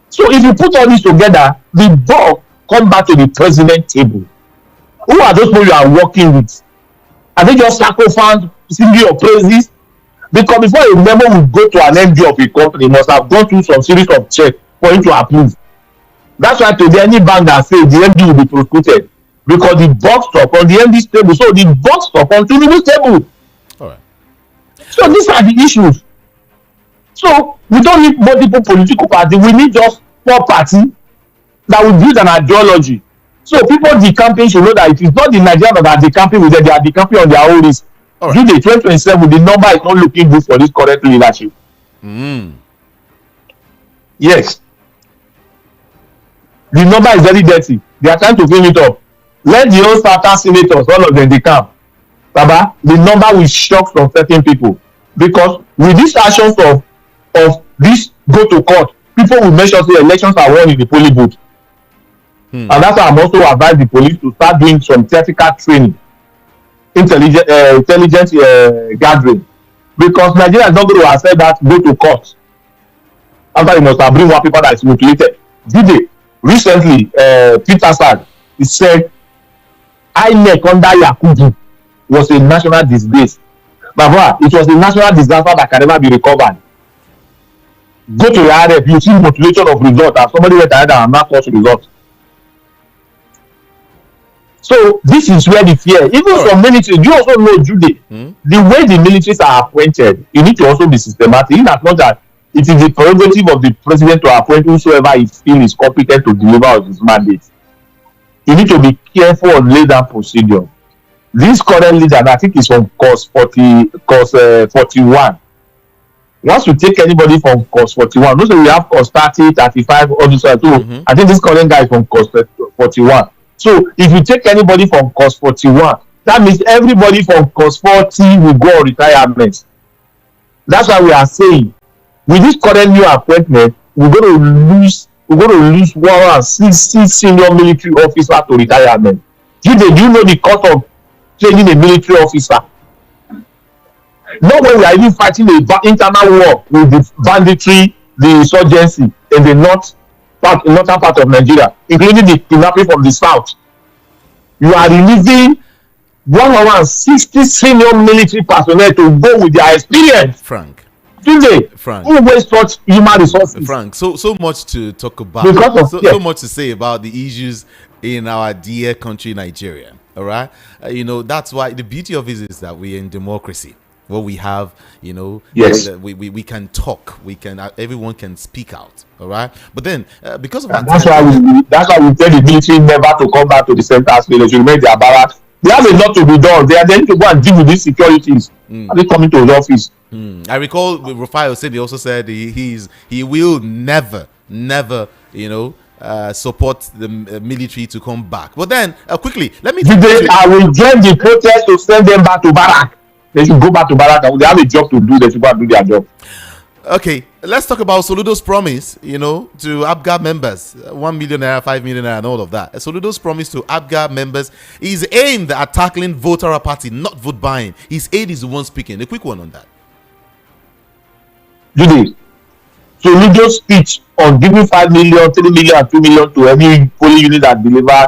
So if you put all this together, the ball come back to the president table. Who are those people you are working with? Are they just sycophants singing your praises? Because before a member will go to an MD of a company, he must have gone through some series of checks for him to approve. That's why today any bank that says the MD will be prosecuted, because the box stop on the MD's table. So the box stop on Tinubu's table. All right. So these are the issues. So we don't need multiple political parties. We need just one party that will build an ideology. So people decamping should know that it is not the Nigerians that are decamping with them. They are decamping on their own risk. Right. Due to 2027, the number is not looking good for this current leadership. Yes. The number is very dirty. They are trying to clean it up. Let the old starter senators, all of them, they come. Baba, the number will shock from certain people. Because with these actions of this go to court, people will make sure the elections are won in the polling booth. And that's why I'm also advised the police to start doing some tactical training, intelligence gathering. Because Nigeria is not going to accept that go to court. After you must have bring one paper that is mutilated. Did recently, Peter said, he said, INEC under Yakubu was a national disgrace. But it was a national disaster that can never be recovered. Go to your RF, you see mutilation of result, and somebody went ahead and not touch result. So this is where the fear, even from military, you also know, Judy, the way the militaries are appointed, you need to also be systematic. In as much that it is the prerogative of the president to appoint whosoever he feels is competent to deliver on his mandate. You need to be careful on lay down procedure. This current leader, I think, is from course 41. Once you take anybody from course 41, those we have course 30, 35, all this. So I think this current guy is from course 41. So if you take anybody from course 41, that means everybody from course 40 will go on retirement. That's why we are saying, with this current new appointment, we're going to lose 160 senior military officers to retirement. Do you know the cost of training a military officer? Not when we are even fighting an internal war with the banditry, the insurgency in the northern part of Nigeria, including the kidnapping from the south. You are releasing 160 senior military personnel to go with their experience. Frank. Frank. Who waste such human resources? Frank, so much to talk about. So much to say about the issues in our dear country, Nigeria. All right, that's why the beauty of it is that we're in democracy. What we have, yes, we can talk, everyone can speak out. All right, but then because of that's why we tell the military never to come back to the center state. They should remain their barracks. They have a lot to be done. They need to go and deal with these securities. Are they coming to his office? I recall Rufai said he also said he will never support the military to come back. But then quickly, let me. I will join the protest to send them back to barrack. They should go back to barrack. They have a job to do. They should go and do their job. Okay, let's talk about Soludo's promise, to APGA members, 1 million naira, 5 million naira, and all of that. Soludo's promise to APGA members is aimed at tackling voter apathy, not vote buying. His aide is the one speaking. A quick one on that. Judy, Soludo's speech on giving 5 million, 3 million, and 2 million to every polling unit that deliver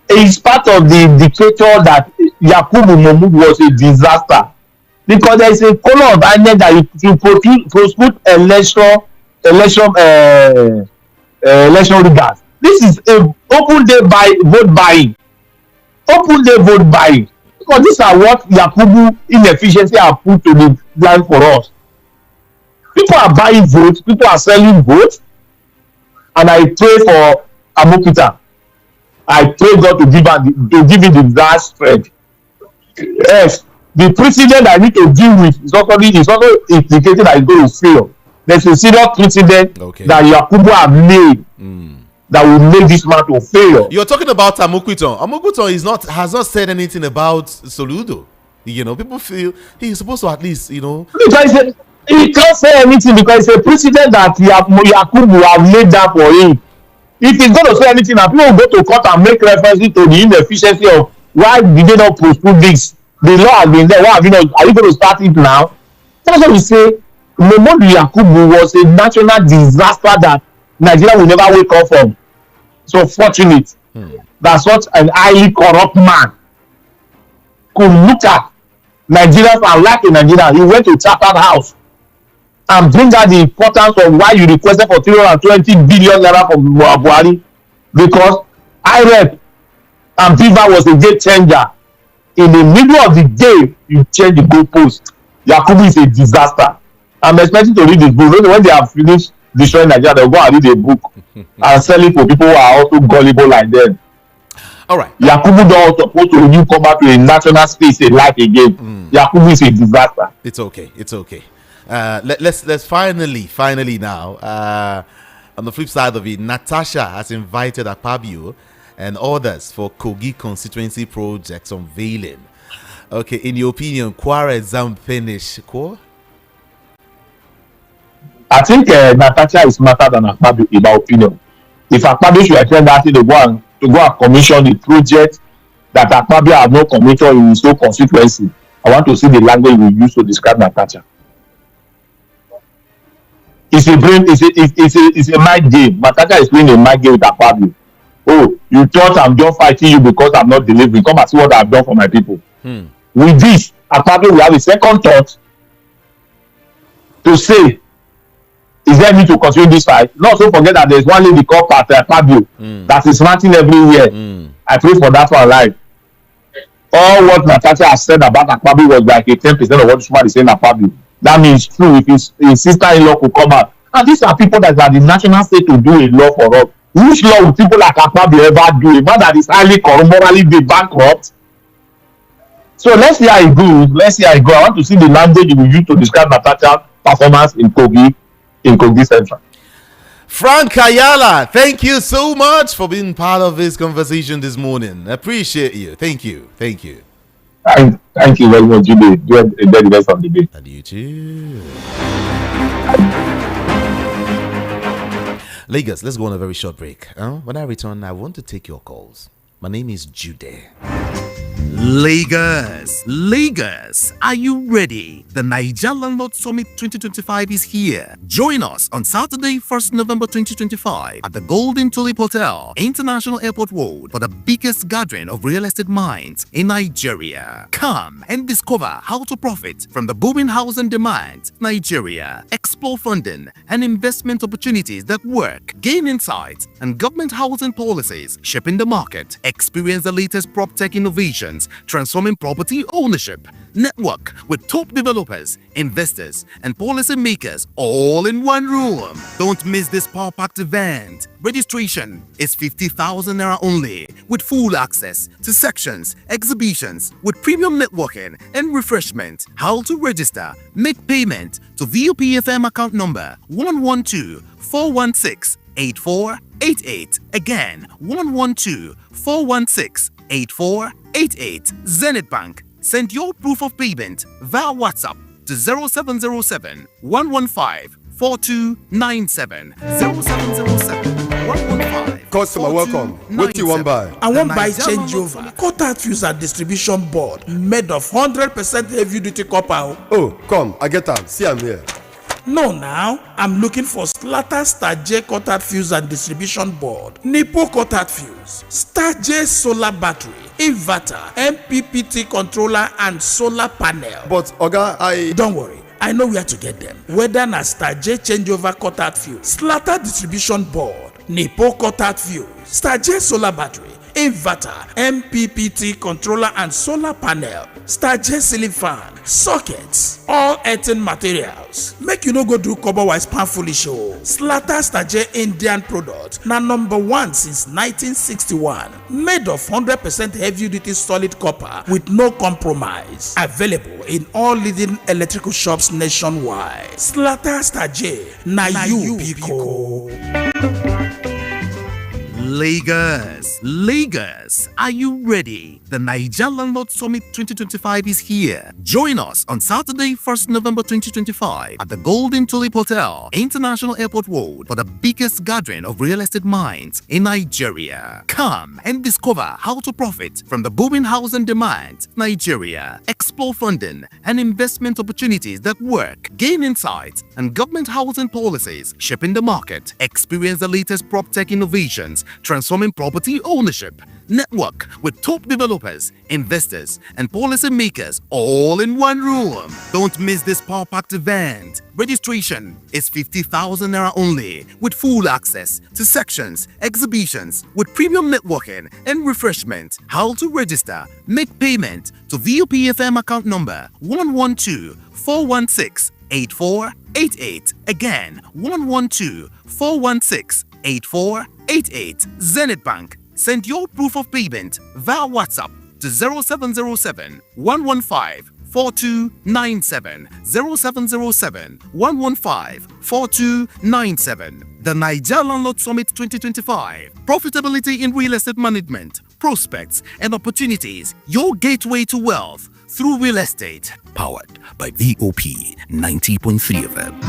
is part of the dictator that Yakubu Mahmoud was a disaster. Because there is a color of INEC that you postpone election riggers. This is a open day vote buying. Open day vote buying. Because these are what Yakubu inefficiency have put to the line for us. People are buying votes, people are selling votes, and I pray for Amokita. I pray God to give him the vast strength. Yes. The precedent I need to deal with is also indicating that it's going to fail. There's a serious precedent that Yakubu have made that will make this man to fail. You're talking about Amokuton. Amokuton has not said anything about Soludo. People feel he's supposed to at least, Because he can't say anything because it's a precedent that Yakubu have laid down for him. If he's going to say anything, and people will go to court and make reference to the inefficiency of why did they not postpone this. The law has been there. Are you going to start it now? That's what we say. Momodu Yakubu was a national disaster that Nigeria will never wake up from. So fortunate that such an highly corrupt man could look at Nigerians and like a Nigerian. He went to Chartered House and bring out the importance of why you requested for 320 billion naira from Buhari, because IREP and Beaver was a game changer. In the middle of the day, you change the goalpost. Yakubu is a disaster. I'm expecting to read this book. When they have finished destroying Nigeria, they'll go and read a book and sell it for people who are also gullible like them. All right. Yakubu don't supposed to come back to a national space and life again. Yakubu is a disaster. It's okay. Let's finally now On the flip side of it, Natasha has invited Akpabio and others for Kogi constituency projects unveiling. Okay, in your opinion, Kwara exam finish? I think Natasha is smarter than Akpabio in my opinion. If Akpabio should attend that thing to go and commission the project that Akpabio has not commissioned in his own constituency, I want to see the language we use to describe Natasha. It's a mind game. Natasha is playing a mind game with Akpabio. Oh, you thought I'm just fighting you because I'm not delivering. Come and see what I've done for my people. With this, Akpabio will have a second thought to say, is there need to continue this fight? Not to forget that there's one lady called Akpabio that is ranting everywhere. I pray for that one live. All what Natasha has said about Akpabio was like a 10% of what somebody is saying Akpabio. That means true if his sister-in-law could come out. And these are people that are the national state to do a law for us. Which law would people like Akpabio ever do? A man that is highly corrupt, morally bankrupt. So let's see how it goes. I want to see the language we use to describe Natasha's performance in Kogi Central. Frank Ayala, thank you so much for being part of this conversation this morning. I appreciate you. Thank you. Thank you very much, Julie. Do the best of the day. And you too. Lagos, let's go on a very short break. When I return, I want to take your calls. My name is Jude. Lagos, are you ready? The Niger Landlord Summit 2025 is here. Join us on Saturday, 1st November 2025 at the Golden Tulip Hotel, International Airport Road for the biggest gathering of real estate minds in Nigeria. Come and discover how to profit from the booming housing demand in Nigeria. Explore funding and investment opportunities that work. Gain insights and government housing policies shaping the market. Experience the latest prop tech innovations transforming property ownership. Network with top developers, investors, and policy makers all in one room. Don't miss this power-packed event. Registration is 50,000 naira only, with full access to sections, exhibitions, with premium networking and refreshment. How to register? Make payment to VOPFM account number 112-416-8488. Again, 112-416-8488. Zenith Bank. Send your proof of payment via WhatsApp to 0707 115 4297. 0707 115. Customer, welcome. What do you want buy? I want buy changeover. Cutter fuse and distribution board made of 100% heavy duty copper. Oh, come, I get am. See, I'm here. No, now I'm looking for Slatter Star J cutter fuse and distribution board, Nipo cutter fuse, Star J solar battery, inverter, MPPT controller, and solar panel. But Oga, don't worry, I know where to get them. Whether na Star J changeover cutter fuse, Slatter distribution board, Nipo cutter fuse, Star J solar battery, inverter, MPPT controller, and solar panel, Star J ceiling fan, sockets, all earthen materials. Make you no go do cover wise pan foolish show. Slatter Star J Indian product na #1 since 1961. Made of 100% heavy duty solid copper with no compromise. Available in all leading electrical shops nationwide. Slatter Star J na you Pico. Lagos, are you ready? The Niger Landlord Summit 2025 is here. Join us on Saturday, 1st November 2025 at the Golden Tulip Hotel, International Airport Road for the biggest gathering of real estate minds in Nigeria. Come and discover how to profit from the booming housing demand in Nigeria. Explore funding and investment opportunities that work. Gain insights and government housing policies shaping the market. Experience the latest prop tech innovations transforming property ownership. Network with top developers, investors, and policy makers all in one room. Don't miss this power-packed event. Registration is 50,000 naira only, with full access to sections, exhibitions, with premium networking and refreshment. How to register? Make payment to VOPFM account number 112-416-8488. Again, 112-416-8488. Zenith Bank. Send your proof of payment via WhatsApp to 0707 115 4297. 0707 115 4297. The Niger Landlord Summit 2025. Profitability in real estate management, prospects and opportunities. Your gateway to wealth through real estate. Powered by VOP 90.3 FM.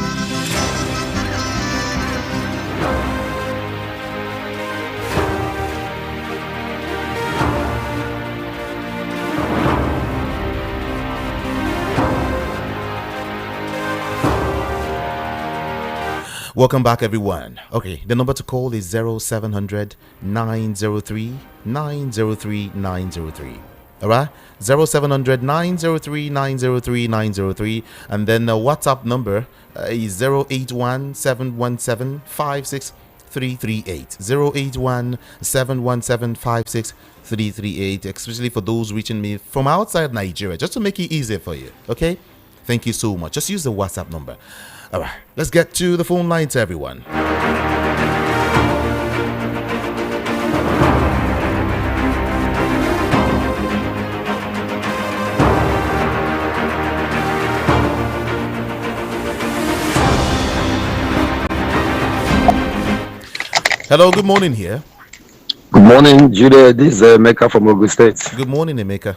Welcome back, everyone. Okay, the number to call is 0700 903 903 903. All right, 0700 903 903 903, and then the WhatsApp number is 081 717 56338. 081 717 56338, especially for those reaching me from outside Nigeria, just to make it easier for you. Okay, thank you so much. Just use the WhatsApp number. All right, let's get to the phone lines, everyone. Hello, good morning here. Good morning, Jude. This is Emeka from Ogun State. Good morning, Emeka.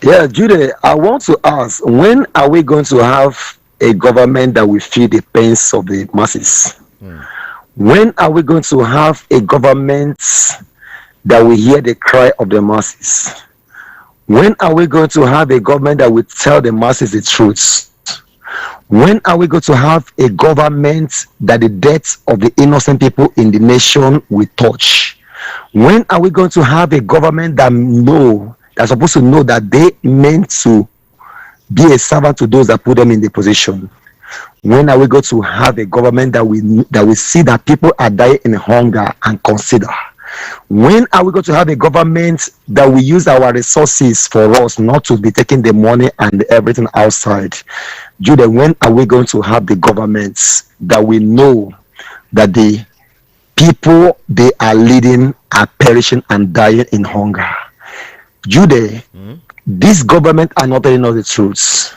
Yeah, Jude, I want to ask, when are we going to have a government that will feel the pains of the masses? When are we going to have a government that will hear the cry of the masses? When are we going to have a government that will tell the masses the truth? When are we going to have a government that the deaths of the innocent people in the nation will touch? When are we going to have a government that's supposed to know that they meant to be a servant to those that put them in the position? When are we going to have a government that we see that people are dying in hunger and consider? When are we going to have a government that will use our resources for us, not to be taking the money and everything outside? Jude, when are we going to have the governments that we know that the people they are leading are perishing and dying in hunger? Jude, this government are not telling us the truth.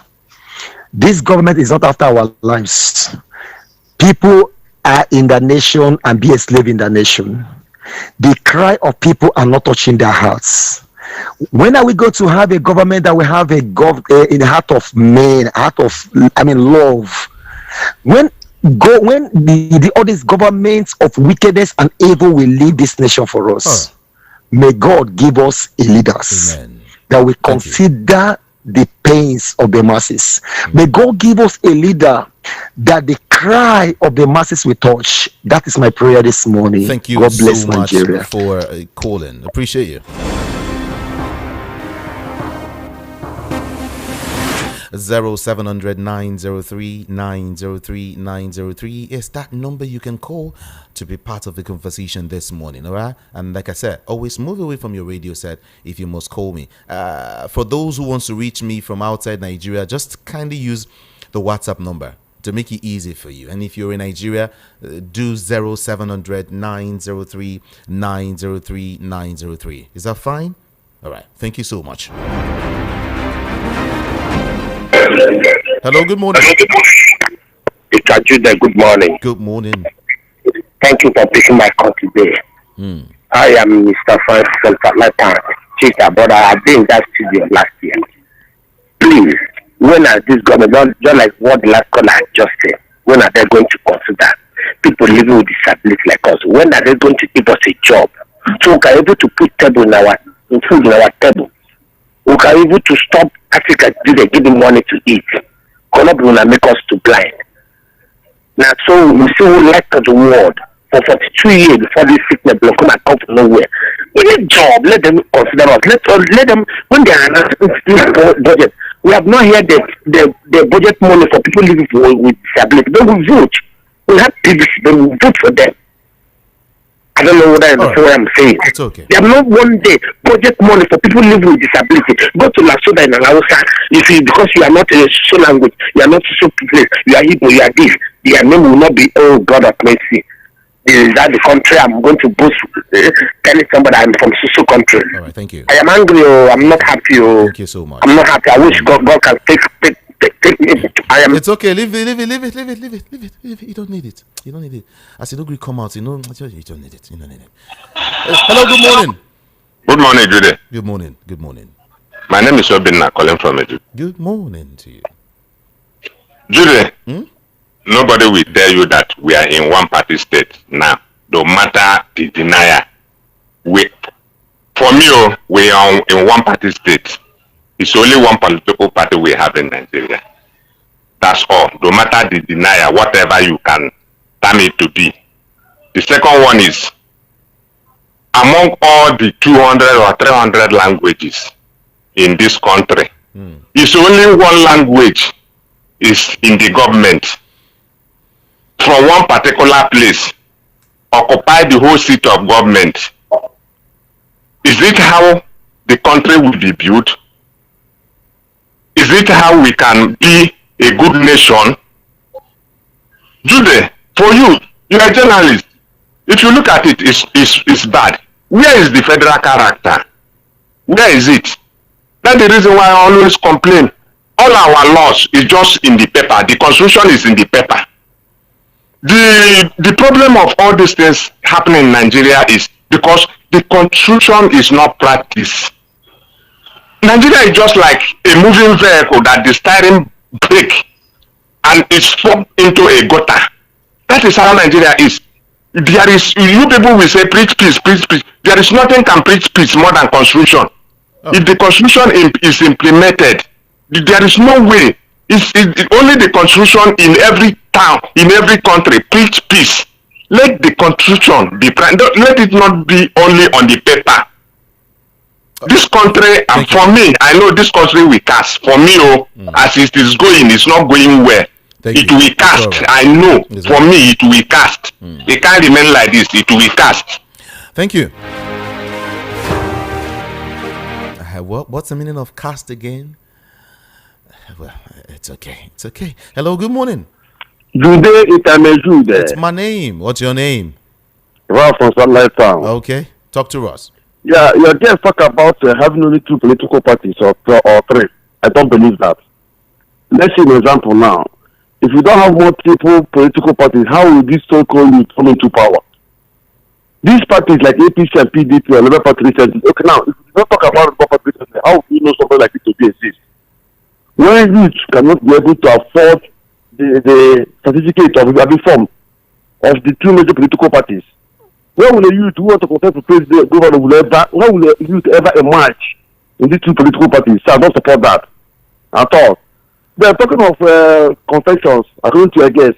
This government is not after our lives. People are in the nation and be a slave in the nation. The cry of people are not touching their hearts. When are we going to have a government that will have in the heart of men, love? When all these governments of wickedness and evil will lead this nation for us, may God give us a leaders. Amen. That we consider the pains of the masses. May God give us a leader that the cry of the masses will touch. That is my prayer this morning. Thank you God bless so much Nigeria. for calling. Appreciate you. 0700 903 903 903 is that number you can call to be part of the conversation this morning. All right, and like I said, always move away from your radio set if you must call me. For those who wants to reach me from outside Nigeria, just kindly use the WhatsApp number to make it easy for you. And if you're in Nigeria, do 0700 903 903 903. Is that fine? All right, thank you so much. Hello, good morning. It's Ajude, good morning. Good morning. Thank you for picking my call today. I am Mr. Frank from Atlanta, Chica, but I have been in that studio last year. Please, when are this government, just like what the last caller had just said, when are they going to consider people living with disability like us? When are they going to give us a job so we can able to put food in our table? We can able to stop Africa giving money to eat. Cannot be gonna make us to blind. Now, so we see who like the world for 42 years before this sickness will come from nowhere. We need job. Let them consider us. Let them when they are announcing this budget. We have not heard the budget money for people living with disability. They will vote. We have PVC. They will vote for them. I don't know what I'm saying. It's okay. They have not one day budget money for people living with disability. Go to Lasoda in Alausa. Because you are not a social language, you are not so place, you are Igbo, you are this. Your name will not be, oh God of mercy. Is that the country I'm going to boast? Telling somebody I'm from social country. All right, thank you. I am angry. I'm not happy. Thank you so much. I'm not happy. I wish God can take I am. It's okay. Leave it. You don't need it. As you don't agree, come out. You don't need it. Hello. Good morning. Good morning, Jude. Good morning. My name is Obinna, calling from Edu. Good morning to you. Jude, nobody will tell you that we are in one party state now. No matter the denier. We are in one party state. It's only one political party we have in Nigeria. That's all. No matter the denier, whatever you can term it to be. The second one is, among all the 200 or 300 languages in this country, it's only one language is in the government from one particular place, occupy the whole seat of government. Is it how the country will be built? Is it how we can be a good nation? Jude, for you are a journalist. If you look at it, it's bad. Where is the federal character? Where is it? That's the reason why I always complain. All our laws is just in the paper. The constitution is in the paper. The problem of all these things happening in Nigeria is because the constitution is not practiced. Nigeria is just like a moving vehicle that the steering break and it's fall into a gutter. That is how Nigeria is. There is, you people will say preach peace. There is nothing can preach peace more than constitution. If the constitution is implemented, there is no way. It's only the constitution in every town, in every country, preach peace. Let the constitution be, let it not be only on the paper. This country, and for me, I know this country will cast. For me, as it is going, it's not going well. It will cast. I know. For me, it will cast. It can't remain like this. It will cast. Thank you. What's the meaning of cast again? Well, it's okay. Hello, good morning. Jude, it's my name. What's your name? Ralph from Sunlight Town. Okay, talk to us. Yeah, your guest talk about having only 2 political parties or 3. I don't believe that. Let's see an example now. If you don't have multiple political parties, how will this so-called youth come into power? These parties like APC and PDP or Labour Party recently, okay, now, if you don't talk about Labour Party recently, how do you know something like it to be exist? When youth cannot be able to afford the certificate of the form of the 2 major political parties, where will a youth who want to contest for president governor where will a youth ever emerge in these 2 political parties? So I don't support that at all. They're talking of confessions, according to a guess.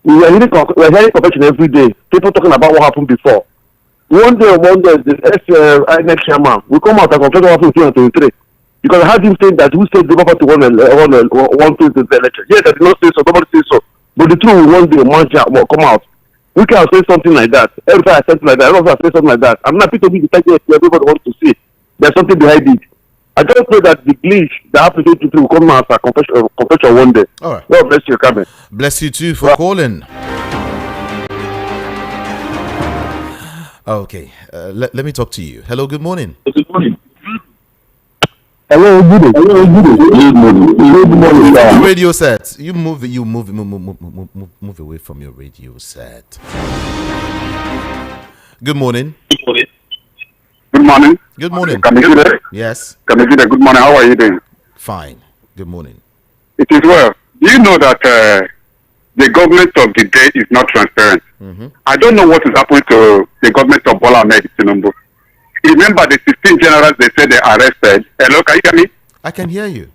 We are hearing confession every day. People talking about what happened before. One day, the INEC chairman will come out and confess what happened in 2023. Because I heard him saying that who said the government won the election. Yes, I did not say so, nobody says so. But the truth will one day will come out. We can say something like that. Every time I say something like that, every time I say something like that. I'm happy to be the type of everybody wants to see. There's something behind it. I just pray that the glitch that happened to will come out as a confession one day. All right. God bless you, Carmen. Bless you too for calling. Okay, let me talk to you. Hello, good morning. Good morning. Hello, good morning. Good morning. Radio set. You move away from your radio set. Good morning. Good morning. Good morning. Can you hear that? Yes. Can you hear that? Good morning. How are you doing? Fine. Good morning. It is well. Do you know that the government of the day is not transparent? I don't know what is happening to the government of Bola Ahmed Tinubu. Remember the 16 generals they said they arrested. Hello, can you hear me? I can hear you.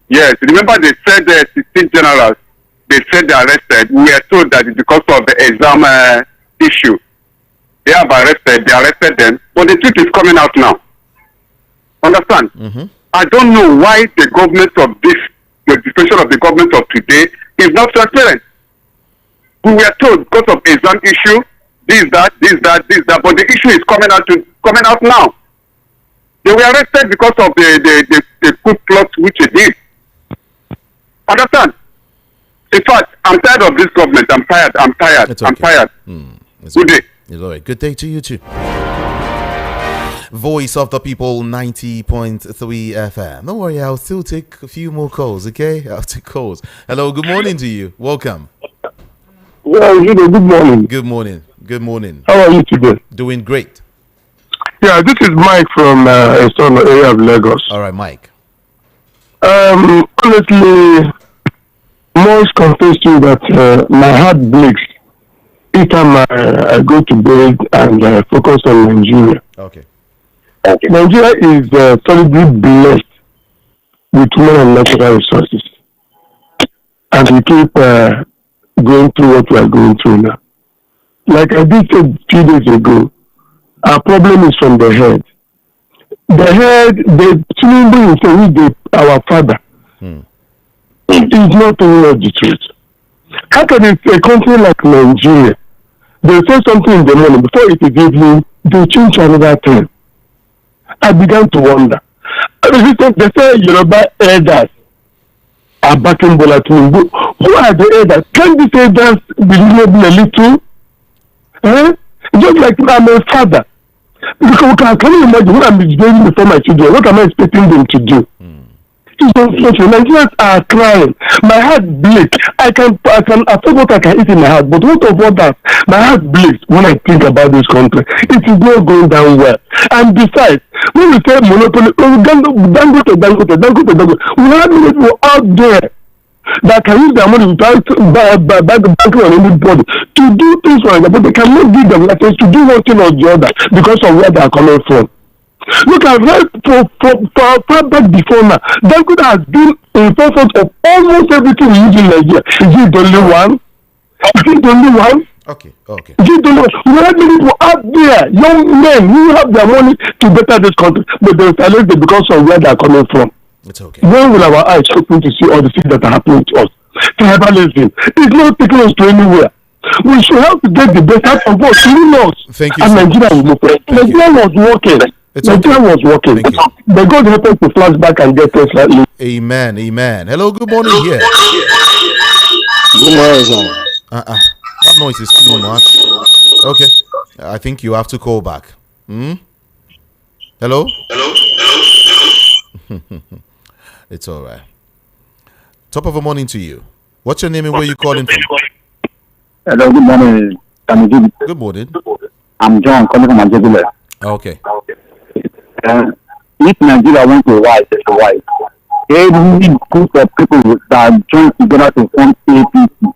Yes. Remember they said the 16 generals they said they arrested. We are told that it's because of the exam issue. They arrested them, but the truth is coming out now. Understand? I don't know why the government of this, the administration of the government of today is not transparent. We were told because of exam issue, this, that, but the issue is coming out now. They were arrested because of the coup plot which they did. Understand? In fact, I'm tired of this government. I'm tired. It's okay. I'm tired. Good day. It's all right. Good day to you too. Voice of the People 90.3 FM. Don't worry, I'll still take a few more calls, okay? I'll take calls. Hello, good morning to you. Welcome. Yeah, good morning. Good morning. Good morning. How are you today? Doing great. Yeah, this is Mike from a certain area of Lagos. All right, Mike. Honestly, most confess to you that my heart breaks each time I go to bed and focus on Nigeria. Okay. Nigeria is solidly blessed with human and natural resources. And we keep going through what we are going through now. Like I did say a few days ago, our problem is from the head. The head, the Tinubu is our father. It is not only the truth. How can a country like Nigeria, they say something in the morning, before it is evening, they change to another thing. I began to wonder. They say Yoruba elders are backing Bola Tinubu. Who are the elders? Can these elders be reasonable a little? Just like I'm a father. Because can you imagine what I'm doing before my children? What am I expecting them to do? Nigerians are crying. My heart bleeds. I afford what I can eat in my heart. But what of all that? My heart bleeds when I think about this country. It is not going down well. And besides, when we say monopoly, Dangote, we have people out there that can use their money without banking on anybody to do things for them, but they cannot give them license to do one thing or the other because of where they are coming from. Look, I've read for far back before now, Dangote has been in front of almost everything we use in Nigeria. Is it the only one? Is it the only one? Okay. Is it the only one? We have many people out there, young men who have their money to better this country, but they silence them because of where they are coming from. It's okay. When will our eyes open to see all the things that are happening to us? Tribalism is not taking us to anywhere. We should have to get the best out of us, Thank you. And Nigeria will move forward. Nigeria was working. Nigeria was working. But God help us to flash back and get us slightly. Amen. Hello, good morning here. Good morning, sir. That noise is too much. Okay. I think you have to call back. Hello? It's all right. Top of the morning to you. What's your name and where you calling from? Hello, good morning. Good morning. I'm John, calling from Ajabile. Okay. If Nigeria wants to rise, it's a rise. Every group of people that join together to form APC,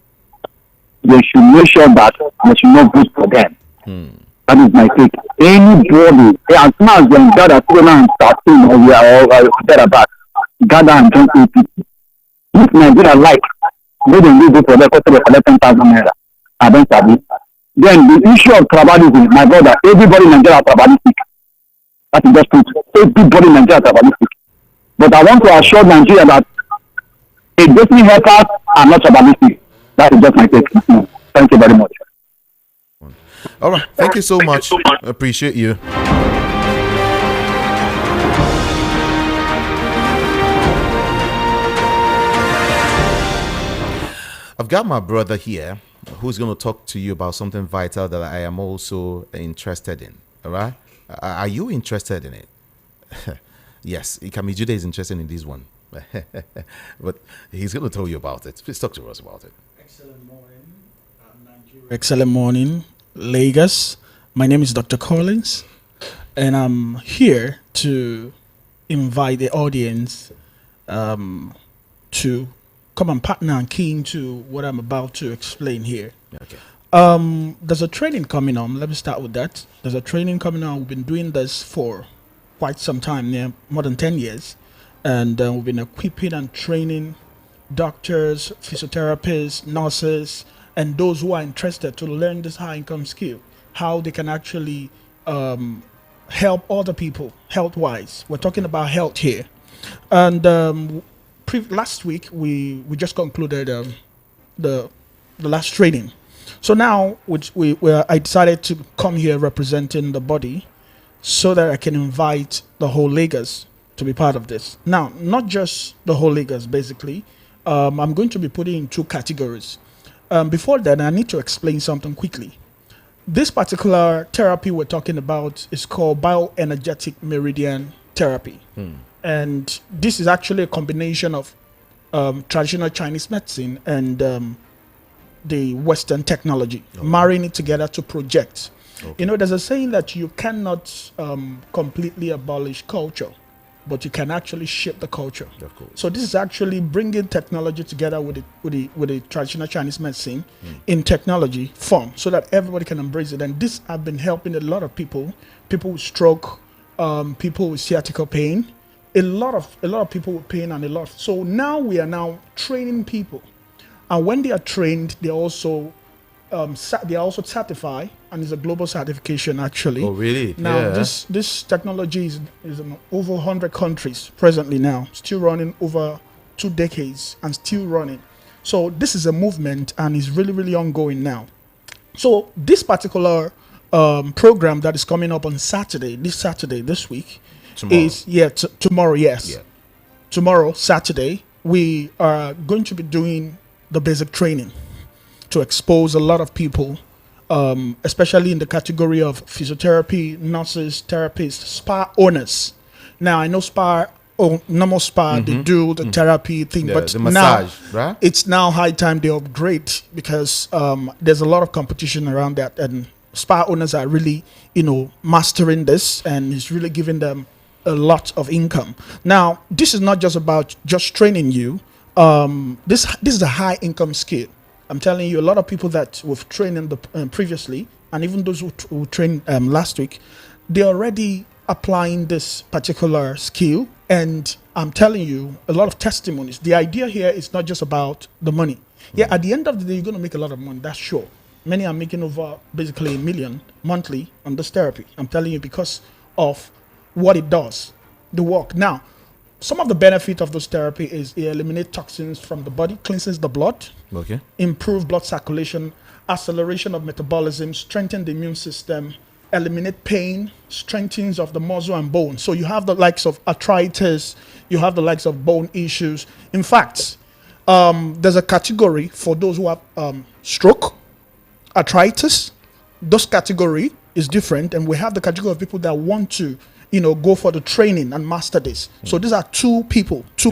they should make sure that they should not vote for them. That is my take. Anybody, as soon as they gather 2013 or thereabout, gather and join APC. If Nigeria like, they don't go for their cost of 10,000 naira. I don't sabi. Then the issue of tribalism, my brother, everybody in Nigeria is tribalistic. That is just truth. Everybody in Nigeria is tribalistic. But I want to assure Nigeria that a destiny helpers are not tribalistic. That is just my take. Thank you very much. All right. Thank you so much. Appreciate you. I've got my brother here who's going to talk to you about something vital that I am also interested in. All right? Are you interested in it? Yes, Ikamijude is interested in this one. But he's going to tell you about it. Please talk to us about it. Excellent morning, Nigeria. Excellent morning, Lagos. My name is Dr. Collins, and I'm here to invite the audience to come and partner and key into what I'm about to explain here. Okay. There's a training coming on. Let me start with that. There's a training coming on. We've been doing this for quite some time now, more than 10 years. And we've been equipping and training doctors, physiotherapists, nurses, and those who are interested to learn this high-income skill, how they can actually help other people health-wise. We're talking about health here. And last week, we just concluded the last training. So now I decided to come here representing the body so that I can invite the whole Lagos to be part of this. Now, not just the whole Lagos, basically. I'm going to be putting in two categories. Before that, I need to explain something quickly. this particular therapy we're talking about is called bioenergetic meridian therapy. And this is actually a combination of traditional Chinese medicine and the Western technology, marrying it together to project. You know, there's a saying that you cannot completely abolish culture, but you can actually shape the culture. Of course. So this is actually bringing technology together with the traditional Chinese medicine in technology form, so that everybody can embrace it. And this have been helping a lot of people with stroke, people with sciatica pain, a lot of people with pain, and a lot. So now we are now training people, and when they are trained, they are also certified, and it's a global certification actually. Oh, really? Now this technology is in over 100 countries presently now, still running over 2 decades and still running. So this is a movement and is really, really ongoing now. So this particular program that is coming up on Saturday, this week, Tomorrow. Tomorrow, yes. Yeah. Tomorrow, Saturday, we are going to be doing the basic training to expose a lot of people, especially in the category of physiotherapy, nurses, therapists, spa owners. Now, I know normal spa, they do the therapy thing, but the massage, now right? it's now high time they upgrade, because there's a lot of competition around that, and spa owners are really, mastering this, and it's really giving them a lot of income. Now, this is not just about just training you. This is a high income skill. I'm telling you, a lot of people that we've trained in the previously, and even those who trained last week, they're already applying this particular skill. And I'm telling you, a lot of testimonies. The idea here is not just about the money. Yeah, at the end of the day, you're going to make a lot of money. That's sure. Many are making over basically $1 million monthly on this therapy. I'm telling you, because of what it does, the work. Now, some of the benefit of this therapy is it eliminates toxins from the body, cleanses the blood, improve blood circulation, acceleration of metabolism, strengthen the immune system, eliminate pain, strengthens of the muscle and bone. So you have the likes of arthritis, you have the likes of bone issues. In fact, there's a category for those who have stroke, arthritis. Those category is different, and we have the category of people that want to go for the training and master this. So these are two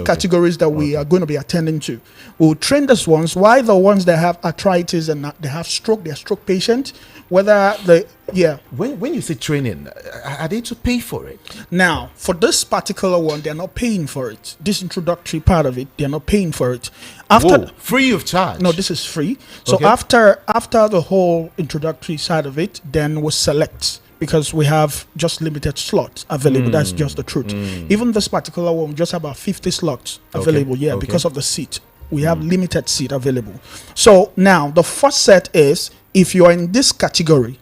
categories that we are going to be attending to. We'll train these ones, while the ones that have arthritis and they have stroke, they're stroke patient, whether When you say training, are they to pay for it? Now, for this particular one, they're not paying for it. This introductory part of it, they're not paying for it. Free of charge? No, this is free. So after the whole introductory side of it, then we'll select, because we have just limited slots available. That's just the truth. Even this particular one, we just have about 50 slots available. Because of the seat. We have limited seat available. So now the first set is, if you're in this category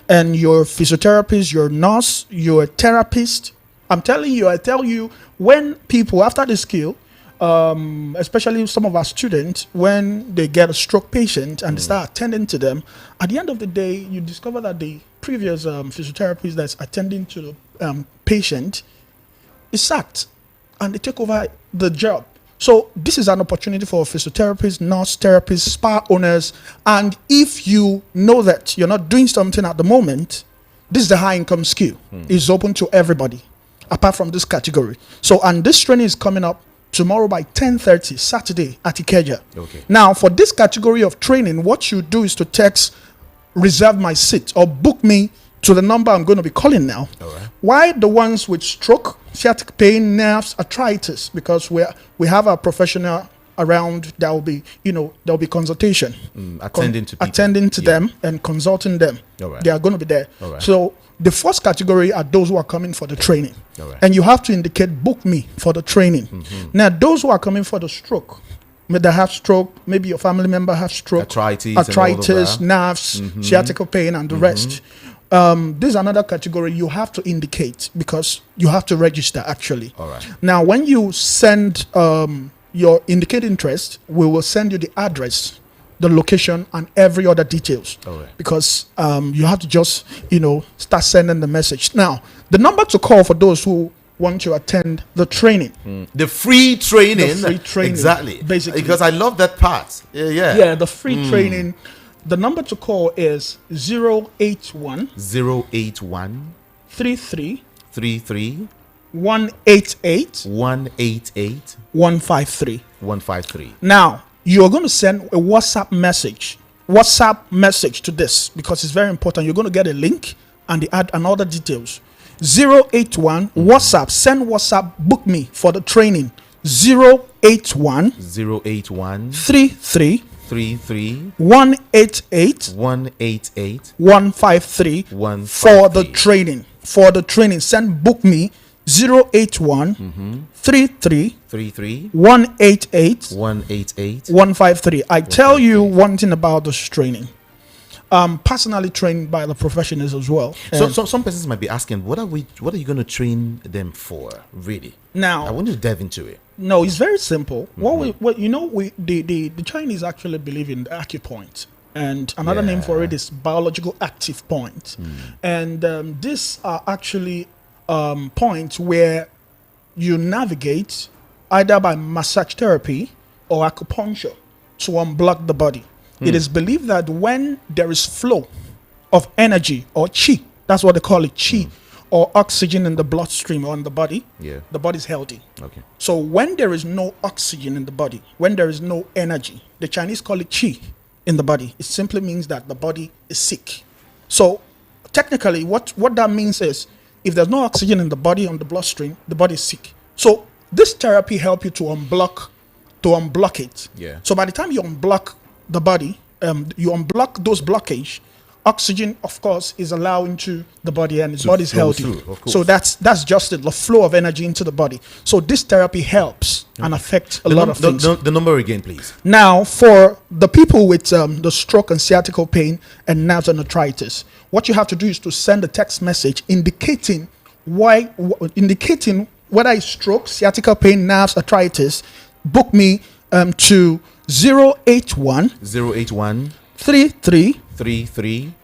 and you're a physiotherapist, you're a nurse, you're a therapist, I tell you, when people after the skill, especially some of our students, when they get a stroke patient and start attending to them, at the end of the day, you discover that the previous physiotherapist that's attending to the patient is sacked, and they take over the job. So this is an opportunity for physiotherapists, nurse therapists, spa owners, and if you know that you're not doing something at the moment, this is a high income skill. It's open to everybody, apart from this category. So, and this training is coming up tomorrow by 10:30, Saturday at Ikeja. Now, for this category of training, what you do is to text "reserve my seat" or "book me" to the number I'm going to be calling now. Why the ones with stroke, sciatic pain, nerves, arthritis? Because we have a professional around that will be, there'll be consultation, attending to them and consulting them. They are going to be there. So the first category are those who are coming for the training, and you have to indicate "book me" for the training. Now, those who are coming for the stroke, maybe they have stroke, maybe your family member has stroke, arthritis, nerves, sciatica pain, and the rest. This is another category you have to indicate, because you have to register actually. Now, when you send your indicate interest, we will send you the address, the location, and every other details. Because you have to just start sending the message. Now, the number to call for those who want to attend the training, the free training, exactly, basically, basically, because I love that part. The free training. The number to call is 081 081 33 33 188 188 153. 153. Now, you're going to send a WhatsApp message to this because it's very important. You're going to get a link and they add another details. 081 WhatsApp. Send WhatsApp. Book me for the training. 081 33 188 153 for the training. For the training, send book me 081 33 188 153. I tell you one thing about this training. Personally trained by the professionals as well. So some persons might be asking, what are you going to train them for, really? Now, I want to dive into it. No, it's very simple. The Chinese actually believe in the acupoint, and another name for it is biological active point. And these are actually points where you navigate either by massage therapy or acupuncture to unblock the body. It is believed that when there is flow of energy or chi, that's what they call it, chi, or oxygen in the bloodstream or in the body, the body is healthy. Okay. So when there is no oxygen in the body, when there is no energy, the Chinese call it chi in the body. It simply means that the body is sick. So technically, what that means is if there's no oxygen in the body, on the bloodstream, the body is sick. So this therapy helps you to unblock it. Yeah. So by the time you unblock the body, you unblock those blockage, oxygen, of course, is allowed into the body and the body is healthy. So that's just it, the flow of energy into the body. So this therapy helps and affects a lot of things. The number again, please. Now, for the people with the stroke and sciatica pain and nerves and arthritis, what you have to do is to send a text message indicating whether it's stroke, sciatica pain, nerves, arthritis. Book me to 081 33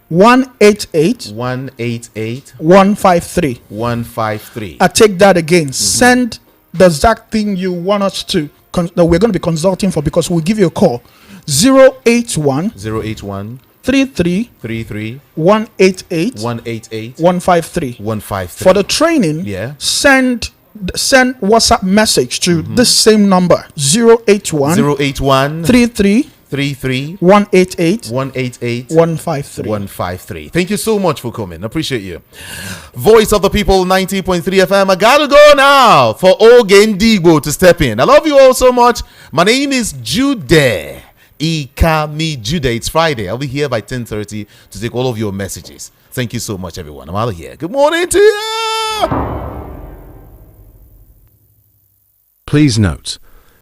188 153. I take that again. Send the exact thing you want us to that we're going to be consulting for, because we'll give you a call. 081 33 188 153. For the training, send WhatsApp message to this same number, 081 33 188 153. Thank you so much for coming. Appreciate you. Voice of the People 90.3 FM. I gotta go now for Ogendigbo to step in. I love you all so much. My name is Jude. Ikami Jude. It's Friday. I'll be here by 10:30 to take all of your messages. Thank you so much, everyone. I'm out of here. Good morning to you. Please note,